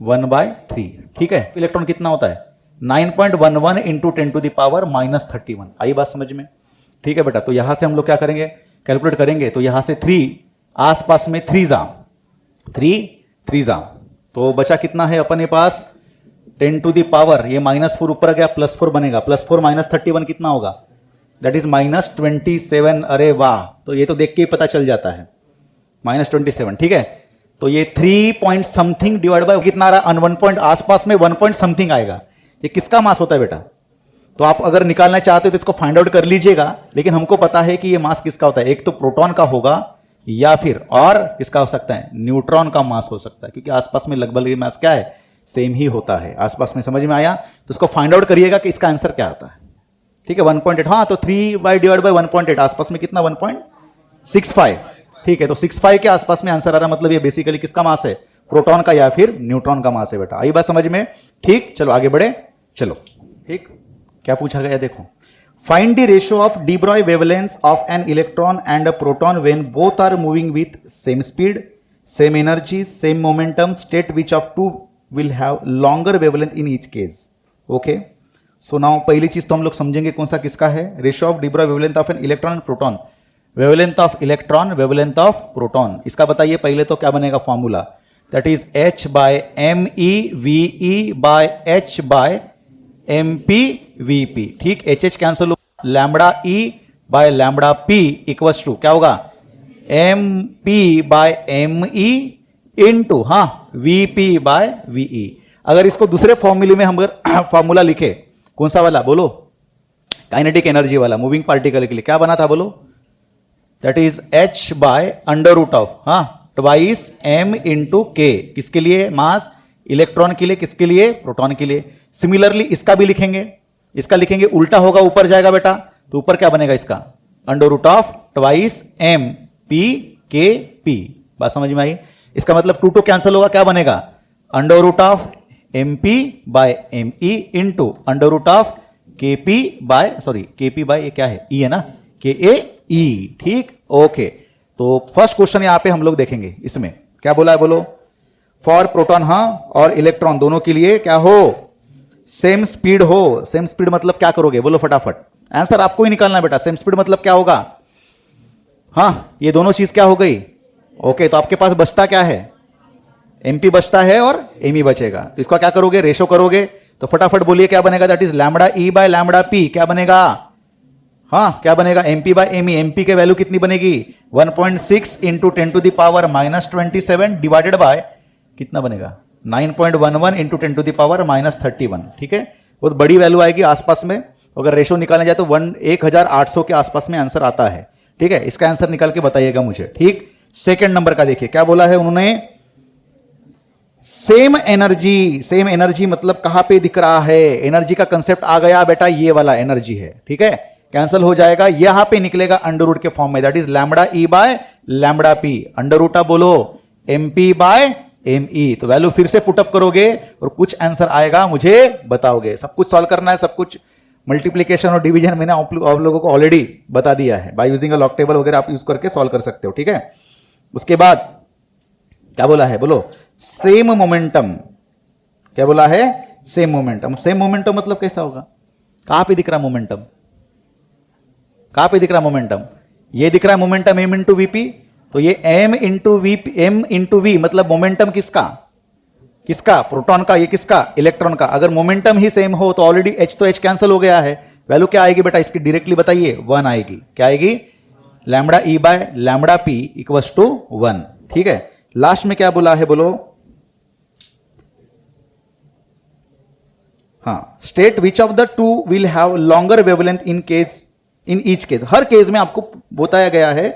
1/3, ठीक है। इलेक्ट्रॉन कितना होता है 9.11 इंटू 10⁻⁻31, आई बात समझ में, ठीक है बेटा। तो यहां से हम लोग क्या करेंगे, कैलकुलेट करेंगे, तो यहां से 3 आसपास में 3 जा, तो बचा कितना है अपने पास 10⁻, ये -4 ऊपर गया +4 बनेगा, +4 -31 कितना होगा, दैट इज -27, अरे वाह, तो ये तो देख के ही पता चल जाता है -27, ठीक है। तो ये 3 पॉइंट समथिंग डिवाइड बाय कितना आ रहा है 1 पॉइंट, आसपास में 1 पॉइंट समथिंग आएगा। ये किसका मास होता है बेटा, तो आप अगर निकालना चाहते हो तो इसको फाइंड आउट कर लीजिएगा, लेकिन हमको पता है कि ये मास किसका होता है, एक तो प्रोटॉन का होगा या फिर और किसका हो सकता है, न्यूट्रॉन का मास हो सकता है, क्योंकि आसपास में लगभग ये मास क्या है, सेम ही होता है आसपास में, समझ में आया। तो इसको फाइंड आउट करिएगा कि इसका आंसर क्या आता है, ठीक है 1.8, हाँ तो 3 डिवाइड बाय 1.8 आसपास में कितना 1.65, ठीक है। तो 65 के आसपास में आंसर आ रहा, मतलब ये बेसिकली किसका मास है, प्रोटॉन का या फिर न्यूट्रॉन का मास है बेटा, आई बात समझ में, ठीक। चलो आगे बढ़े, चलो ठीक, क्या पूछा गया देखो, find the ratio of de Broglie wavelengths of an electron and a proton when both are moving with same speed, same energy, same momentum, state which of two will have longer wavelength in each case, okay. So now पहली चीज तो हम लोग समझेंगे कौन सा किसका है, ratio of de Broglie wavelength of an electron and proton, wavelength of electron, wavelength of proton, इसका बताइए पहले तो क्या बनेगा फॉर्मूला, दैट इज H/me/H/MP/Vp, ठीक, H कैंसिल हो, λE/λP इक्वल्स टू क्या होगा MP/ME इंटू हाँ VP/VE। अगर इसको दूसरे फॉर्मूले में हम अगर फॉर्मूला लिखे, कौन सा वाला बोलो, काइनेटिक एनर्जी वाला, मूविंग पार्टिकल के लिए क्या बना था बोलो, दैट इज H/√, हाँ ट्वाइस M इंटू K, किसके लिए मास, इलेक्ट्रॉन के लिए, किसके लिए, प्रोटॉन के लिए। सिमिलरली इसका भी लिखेंगे, इसका लिखेंगे उल्टा होगा, ऊपर जाएगा बेटा, तो ऊपर क्या बनेगा इसका √, ट्वाइस M/P/K/P, बात समझ में आई। इसका मतलब 2 कैंसिल होगा, क्या बनेगा MP/ME इंटू KP/, ये क्या है, E है ना, KAE, ठीक, ओके। तो फर्स्ट क्वेश्चन यहां पे हम लोग देखेंगे, इसमें क्या बोला है बोलो, फॉर प्रोटॉन हाँ और इलेक्ट्रॉन दोनों के लिए क्या हो, सेम स्पीड हो, सेम स्पीड मतलब क्या करोगे बोलो फटाफट, आंसर आपको ही निकालना बेटा, सेम स्पीड मतलब क्या होगा, हाँ ये दोनों चीज क्या हो गई, ओके। तो आपके पास बचता क्या है, MP बचता है और ME बचेगा, तो इसका क्या करोगे, रेशो करोगे, तो फटाफट बोलिए क्या बनेगा, दैट इज λE/λP, क्या बनेगा, हाँ क्या बनेगा MP/ME, MP के वैल्यू कितनी बनेगी 1.6 इंटू 10⁻⁻27 डिवाइडेड बाय कितना बनेगा 9.11 इंटू 10⁻⁻31, ठीक है, बहुत बड़ी वैल्यू आएगी आसपास में, अगर रेशो निकाला जाए तो 1800 के आसपास में आंसर आता है, ठीक है। इसका आंसर निकाल के बताइएगा मुझे, ठीक। सेकंड नंबर का देखिए क्या बोला है उन्होंने, सेम एनर्जी, सेम एनर्जी मतलब कहां पे दिख रहा है, एनर्जी का कंसेप्ट आ गया बेटा, ये वाला एनर्जी है, ठीक है, कैंसिल हो जाएगा, यहां पे निकलेगा अंडर के फॉर्म में, दैट इज λE/λP, अंडर बोलो MP/ME, तो वैल्यू फिर से पुटअप करोगे और कुछ आंसर आएगा, मुझे बताओगे, सब कुछ सॉल्व करना है, सब कुछ मल्टीप्लीकेशन और डिवीजन मैंने आप लोगों को ऑलरेडी बता दिया है, by using a log table वगैरह आप यूज करके सॉल्व कर सकते हो, ठीक है। उसके बाद क्या बोला है बोलो, सेम मोमेंटम, क्या बोला है, सेम मोमेंटम, सेम मोमेंटम मतलब कैसा होगा, कहां पे दिख रहा मोमेंटम, कहां पे दिख रहा मोमेंटम, ये दिख रहा है मोमेंटम M इंटू VP, तो ये M इंटू V मतलब मोमेंटम किसका, किसका, प्रोटॉन का, ये किसका, इलेक्ट्रॉन का। अगर मोमेंटम ही सेम हो तो ऑलरेडी H तो H कैंसिल हो गया है, वैल्यू क्या आएगी बेटा इसकी डायरेक्टली बताइए 1 आएगी, क्या आएगी λE/λP इक्वल्स टू 1, ठीक है। लास्ट में क्या बोला है बोलो, हाँ state which of the two will have longer wavelength in case, in each case, her case में आपको बताया गया है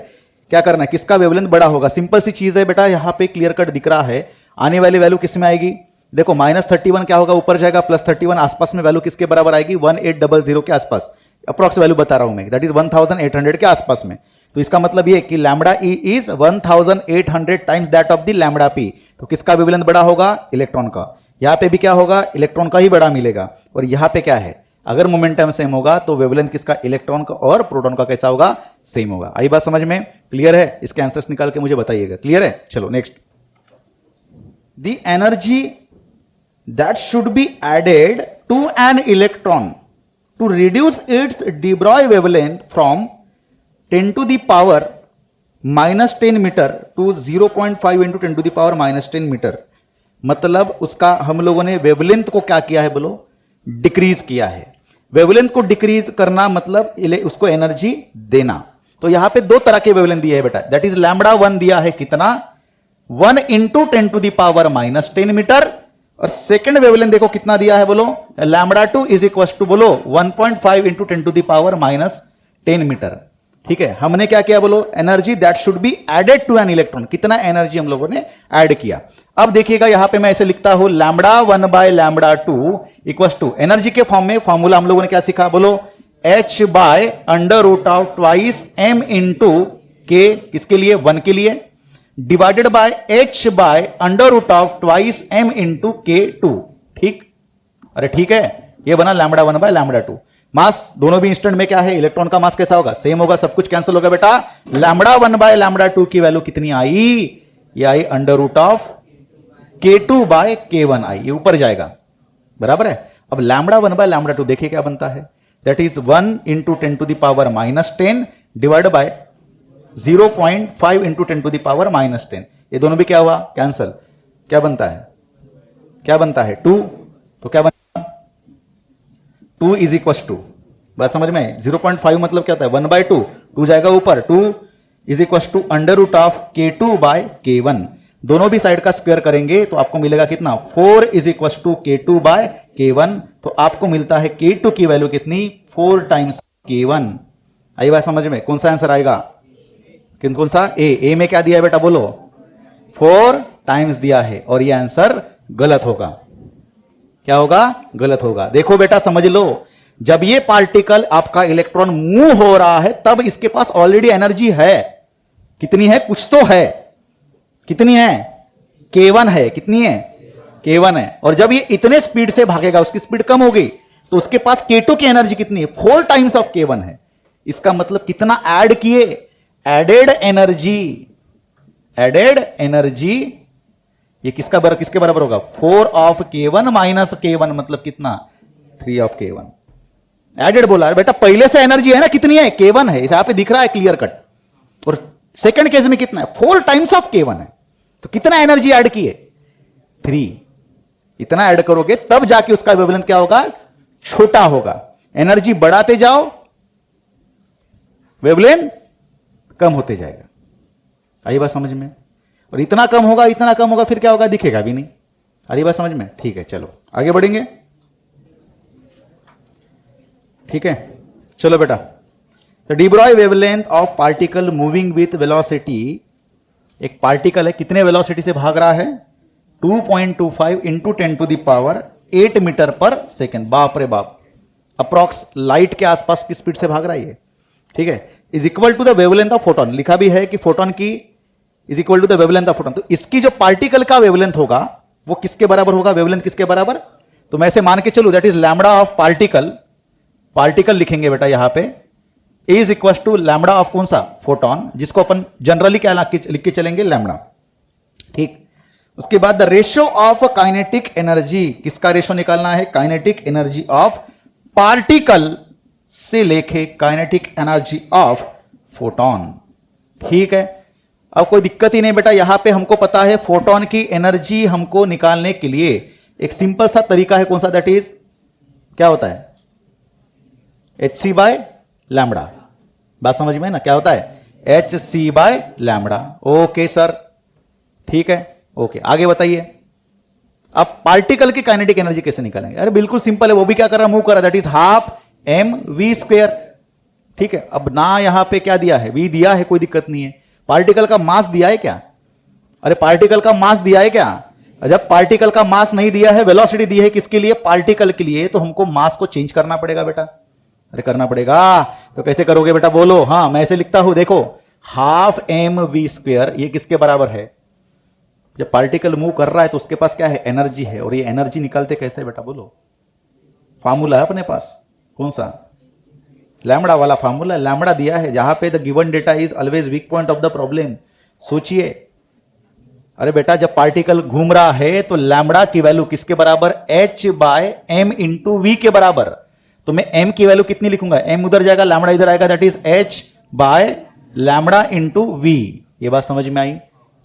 क्या करना है, किसका वेवलेंथ बड़ा होगा। सिंपल सी चीज है बेटा, यहां पे क्लियर कट दिख रहा है, आने वाली वैल्यू किस में आएगी, देखो -31 क्या होगा, ऊपर जाएगा, +31 आसपास में वैल्यू किसके बराबर आएगी 1800 के आसपास, अप्रॉक्स वैल्यू बता रहा हूं मैं, दैट इज 1800 के आसपास में। तो इसका मतलब ये कि λE is 1800 times that of the λP, तो किसका वेवलेंथ बड़ा होगा, इलेक्ट्रॉन का। यहां पे भी क्या होगा, इलेक्ट्रॉन का ही बड़ा मिलेगा, और यहां पे क्या है अगर मोमेंटम सेम होगा तो वेवलेंथ किसका, इलेक्ट्रॉन का और प्रोटॉन का कैसा होगा, सेम होगा। आई बात समझ में, क्लियर है? इसके आंसर्स निकाल के मुझे बताइएगा, क्लियर है? चलो next, the energy that should be added to an electron to reduce its de Broglie wavelength from 10 to the power minus 10 metre to 0.5 into 10 to the power minus 10 metre. मतलब उसका हम लोगों ने वेवलेंथ को क्या किया है बोलो, डिक्रीज किया है। वेवलेंथ को डिक्रीज करना मतलब उसको एनर्जी देना। तो यहां पे दो तरह के वेवलेंथ दिए है बेटा, दैट इज लैम्बडा 1 दिया है कितना, 1 into 10 to the power minus 10 metre, और सेकंड वेवलेंथ देखो कितना दिया है बोलो, लैम्बडा 2 इज इक्वल टू बोलो 1.5 into 10 to the power minus 10 metre. ठीक है, हमने क्या किया बोलो, energy that should be added to an electron, कितना एनर्जी हम लोगों ने ऐड किया। अब देखिएगा यहां पे मैं ऐसे लिखता हूं, lambda 1 by lambda 2 equal to energy के फॉर्म में फॉर्मूला हम लोगों ने क्या सीखा बोलो, h by under root of twice m into K, किसके लिए, 1 के लिए, divided by h by under root of twice m into K 2। ठीक, अरे ठीक है, ये बना लैम्बडा 1 बाय लैम्बडा 2। मास दोनों भी इंस्टेंट में क्या है, इलेक्ट्रॉन का मास कैसा होगा, सेम होगा, सब कुछ कैंसिल होगा बेटा। लैम्बडा 1 बाय लैम्बडा 2 की वैल्यू कितनी आई, ये आई under root of k2 by k1 आई, ये ऊपर जाएगा, बराबर है। अब लैम्बडा 1 बाय लैम्बडा 2 देखिए क्या बनता है, that is 1 into 10 to the power minus 10 divide by 0.5 into 10 to the power minus 10, ये दोनों भी क्या हुआ, कैंसल। क्या बनता है, क्या बनता है 2, तो क्या बनता है 2 इज इक्वल टू, बात समझ में, 0.5 मतलब क्या होता है 1 बाय 2, 2 जाएगा ऊपर, 2 is equal to under root of k2 by k1, दोनों भी साइड का स्क्वायर करेंगे तो आपको मिलेगा कितना, 4 is equal to k2 by k1, तो आपको मिलता है k2 की वैल्यू कितनी, 4 टाइम्स k1। आई बात समझ में, कौन सा आंसर आएगा, कौन सा, ए में क्या दिया है बेटा बोलो, 4 टाइम्स दिया है, और ये आंसर गलत होगा। क्या होगा, गलत होगा। देखो बेटा समझ लो, जब ये पार्टिकल आपका इलेक्ट्रॉन मूव हो रहा है तब इसके पास ऑलरेडी एनर्जी है, कितनी है, कुछ तो है, कितनी है, k1 है, कितनी है, k1 है, और जब ये इतने स्पीड से भागेगा, उसकी स्पीड कम हो गई तो उसके पास k2 की एनर्जी कितनी है, 4 टाइम्स ऑफ k1 है। इसका मतलब कितना ऐड किए, एडेड एनर्जी, एडेड एनर्जी ये किसके बराबर होगा, 4 ऑफ k1 माइनस k1 मतलब कितना, 3 ऑफ k1। एडेड बोला है बेटा, पहले से एनर्जी है ना, कितनी है, k1 है, यहां पे दिख रहा है क्लियर कट, और सेकंड केस में कितना है, 4 टाइम्स ऑफ k1 है, तो कितना एनर्जी ऐड की है, 3। इतना ऐड करोगे तब जाके उसका वेवलेंथ क्या होगा, छोटा होगा। एनर्जी बढ़ाते जाओ, वेवलेंथ कम होते जाएगा। आई बात समझ में, और इतना कम होगा, इतना कम होगा, फिर क्या होगा, दिखेगा भी नहीं। आई बात समझ में, ठीक है, चलो आगे बढ़ेंगे। ठीक है, चलो बेटा, the de Broglie wavelength of particle moving with velocity, एक पार्टिकल है, कितने वेलोसिटी से भाग रहा है, 2.25 into 10 to the power 8 metre per second. बाप रे बाप, अप्रॉक्स लाइट के आसपास की स्पीड से भाग रहा है। ठीक है, is equal to the wavelength of photon, लिखा भी है कि फोटोन की is equal to the wavelength of photon. तो इसकी जो पार्टिकल का वेवलेंथ होगा वो किसके बराबर होगा, वेवलेंथ किसके बराबर, तो मैं ऐसे मान के चलूं, that is lambda of particle, particle लिखेंगे बेटा यहां पे, is equal to lambda of कौन सा, फोटोन, जिसको अपन जनरली क्या लिख के चलेंगे, लैम्बडा। ठीक, उसके बाद the ratio of kinetic energy, किसका रेशियो निकालना है, काइनेटिक एनर्जी ऑफ पार्टिकल से लेके काइनेटिक एनर्जी ऑफ फोटोन। ठीक है, अब कोई दिक्कत ही नहीं बेटा, यहां पे हमको पता है फोटोन की एनर्जी हमको निकालने के लिए एक सिंपल सा तरीका है, कौन सा, दैट इज क्या होता है, hc बाय लैम्बडा। बात समझ में ना, क्या होता है, hc by lambda. Okay sir, ठीक है, ओके, आगे बताइए। अब पार्टिकल की काइनेटिक एनर्जी कैसे निकालेंगे, अरे बिल्कुल सिंपल है, वो भी क्या कर रहा है, मूव कर रहा है, that is half mv square. ठीक है, अब ना यहां पे क्या दिया है, v दिया है, कोई दिक्कत नहीं है। पार्टिकल का मास दिया है क्या, अरे पार्टिकल का मास दिया है क्या, जब पार्टिकल का मास नहीं दिया है, वेलोसिटी दी है किसके लिए, पार्टिकल के लिए, तो हमको मास को चेंज करना पड़ेगा बेटा। अरे करना पड़ेगा, तो कैसे करोगे बेटा बोलो, हाँ मैं ऐसे लिखता हूं, देखो हाफ mv स्क्वायर, ये किसके बराबर है, जब पार्टिकल मूव कर रहा है तो उसके पास क्या है, एनर्जी है, और ये एनर्जी निकालते कैसे बेटा बोलो, फॉर्मूला है अपने पास, कौन सा? लैम्बडा वाला फार्मूला, लैम्बडा दिया है जहां पे the given data is always weak point of the problem. सोचिए, अरे बेटा जब पार्टिकल घूम रहा है तो लैम्बडा की वैल्यू किसके बराबर? h by m into V के बराबर। तो मैं m की वैल्यू कितनी लिखूंगा? m उधर जाएगा, लैम्बडा इधर आएगा, that is h by lambda into V. ये बात समझ में आई?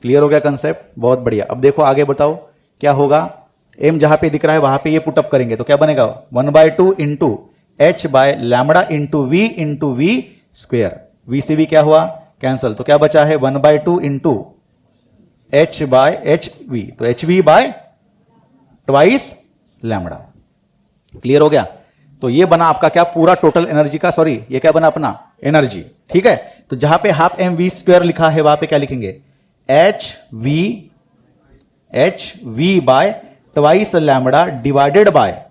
क्लियर हो गया कंसेप्ट? बहुत बढ़िया। अब देखो आगे बताओ क्या होगा। m जहां पे दिख रहा है वहां पे ये पुटअप करेंगे तो क्या बनेगा? 1/2 into h by lambda into V square. V से भी क्या हुआ? कैंसल। तो क्या बचा है? 1/2 into h by H V, तो H V by twice lambda. Clear हो गया? तो ये बना आपका क्या? पूरा टोटल एनर्जी का, सॉरी ये क्या बना अपना? एनर्जी। ठीक है, तो जहां पे हाफ एम वी स्क्वायर लिखा है वहां पे क्या लिखेंगे? H V by twice lambda divided by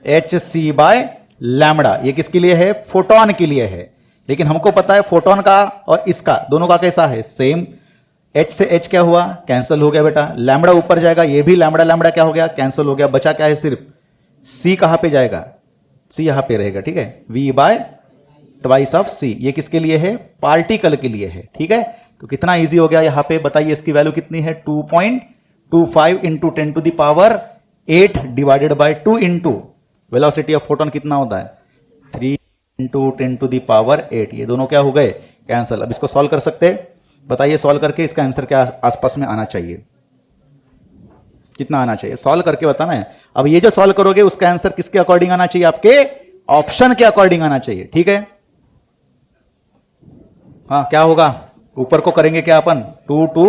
H C by lambda. ये किसके लिए है? फोटोन के लिए है। लेकिन हमको पता है फोटोन का और इसका दोनों का कैसा है? सेम। h से h क्या हुआ? कैंसिल हो गया बेटा। लैम्बडा ऊपर जाएगा, ये भी लैम्बडा लैम्बडा क्या हो गया? कैंसिल हो गया। बचा क्या है? सिर्फ c कहां पे जाएगा? c यहां पे रहेगा। ठीक है, v bye twice of c। ये किसके लिए है? पार्टिकल के लिए है। ठीक है, तो कितना इजी हो गया यहां पे? बताइए इसकी वैल्यू कितनी है? 2.25 into 10 to the power 8 divided by 2 into velocity of photon कितना होता है? 3 इंटू 10 टू द पावर 8। ये दोनों क्या हो गए? कैंसिल। अब इसको सॉल्व कर सकते? बताइए सॉल्व करके इसका आंसर क्या आसपास में आना चाहिए? कितना आना चाहिए? सॉल्व करके बताना है। अब ये जो सॉल्व करोगे उसका आंसर किसके अकॉर्डिंग आना चाहिए? आपके ऑप्शन के अकॉर्डिंग आना चाहिए। ठीक है, हाँ क्या होगा? ऊपर को करेंगे क्या अपन? 2 to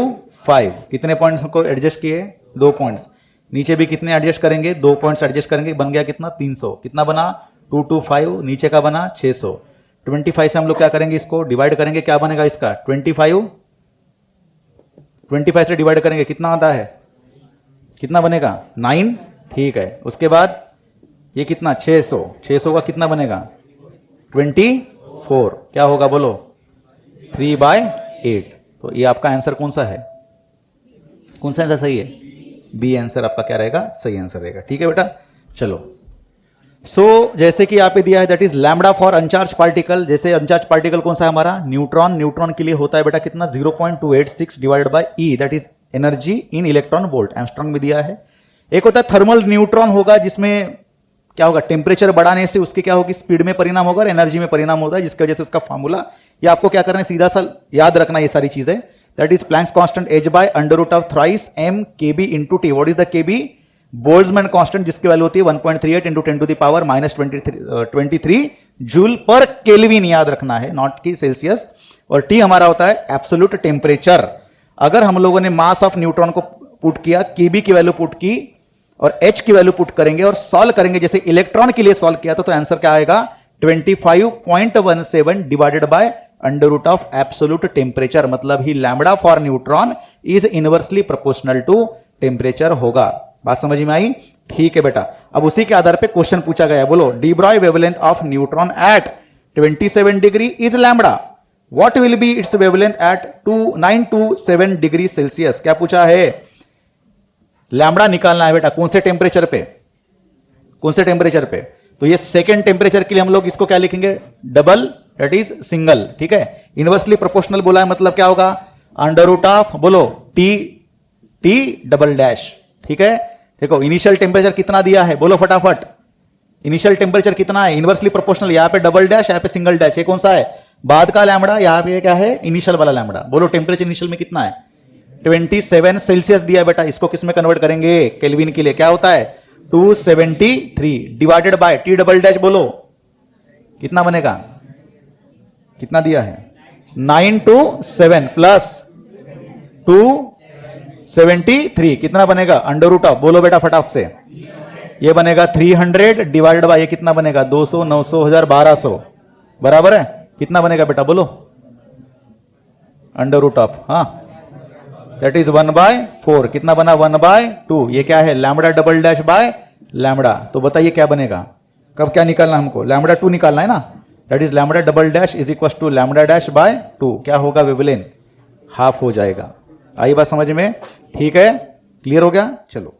5। कितने पॉइंट्स को एडजस्ट किए? 2 पॉइंट्स। नीचे भी कितने एडजस्ट करेंगे? 2 पॉइंट्स एडजस्ट करेंगे। बन गया कितना? 300। कितना बना? 2 to 5। नीचे का बना 600। 25 से हम लोग क्या करेंगे? इसको डिवाइड करेंगे। क्या बनेगा इसका? 25 से डिवाइड करेंगे कितना आता है? कितना बनेगा? 9। ठीक है, उसके बाद ये कितना? 600। 600 का कितना बनेगा? 24। क्या होगा बोलो? 3/8। तो ये आपका आंसर कौन सा है? कौन सा आंसर सही है? बी आंसर आपका क्या रहेगा? सही आंसर रहेगा। ठीक है बेटा, चलो। जैसे कि यहाँ पे दिया है that is lambda for अनचार्ज particle. जैसे अनचार्ज पार्टिकल कौन सा है हमारा? न्यूट्रॉन। न्यूट्रॉन के लिए होता है बेटा कितना? 0.286 divided by E, that is energy in electron volt. Angstrom में दिया है। एक होता है थर्मल न्यूट्रॉन होगा, जिसमें क्या होगा? टेम्परेचर बढ़ाने से उसके क्या होगी? स्पीड में परिणाम होगा और एनर्जी में परिणाम होता है, जिसकी वजह से उसका फॉर्मूला ये आपको क्या करना है? सीधा सा याद रखना ये सारी चीजें। That is Planck's constant h by under root of thrice m kb into T. What is the kb? Boltzmann constant, जिसकी वैल्यू होती है 1.38 into 10 to the power -23 joule per kelvin. याद रखना है, नॉट की सेल्सियस। और टी हमारा होता है एब्सोल्यूट टेम्परेचर। अगर हम लोगों ने मास ऑफ न्यूट्रॉन को पुट किया, केबी की वैल्यू पुट की और एच की वैल्यू पुट करेंगे और सॉल्व करेंगे, जैसे इलेक्ट्रॉन के लिए सॉल्व किया तो आंसर क्या आएगा? 25.17 divided by under root of absolute temperature. मतलब ही lambda for neutron is inversely proportional to temperature होगा। बात समझ में आई? ठीक है बेटा। अब उसी के आधार पे क्वेश्चन पूछा गया है। बोलो, de Broglie wavelength of neutron at 27 degree is lambda. What will be its wavelength at 927 degree Celsius? क्या पूछा है? लैम्बडा निकालना है बेटा। कौन से टेम्परेचर पे? कौन से टेम्परेचर पे? तो ये सेकेंड टेम्परेचर के लिए हम लोग इसको क्या लिखेंगे? Double, that is single. ठीक है, इनवर्सली प्रोपोर्शनल बोला है, मतलब क्या होगा? अंडर रूट ऑफ, बोलो, टी डबल डैश। ठीक है, देखो इनिशियल टेम्परेचर कितना दिया है? बोलो फटाफट, इनिशियल टेम्परेचर कितना है? Inversely proportional. यहां पे डबल डैश, यहां पे सिंगल डैश। ये कौन सा है? बाद का लैम्बडा। यहां पे क्या है? इनिशियल वाला लैम्बडा। बोलो टेम्परेचर इनिशियल में कितना है? 27 सेल्सियस दिया है बेटा। इसको किस में कन्वर्ट करेंगे? केल्विन के लिए। क्या होता है? 273 divided by T double dash. बोलो कितना बनेगा? कितना दिया है? 927 प्लस 273 कितना बनेगा? अंडर रूट ऑफ, बोलो बेटा फटाफट से। ये बनेगा 300 डिवाइडेड बाय ये कितना बनेगा? 200, 900, 1000, 1200। बराबर है? कितना बनेगा बेटा? बोलो अंडर रूट ऑफ, हाँ, दैट इज 1/4। कितना बना? 1/2। ये क्या है? Lambda double dash by lambda. तो बताइए क्या बनेगा? कब क्या निकालना हमको? लैम्बडा 2 निकालना है ना। That is lambda double dash is equal to lambda dash by 2। क्या होगा? वेवलेंथ हाफ हो जाएगा। आई बात समझ में? ठीक है, क्लियर हो गया? चलो।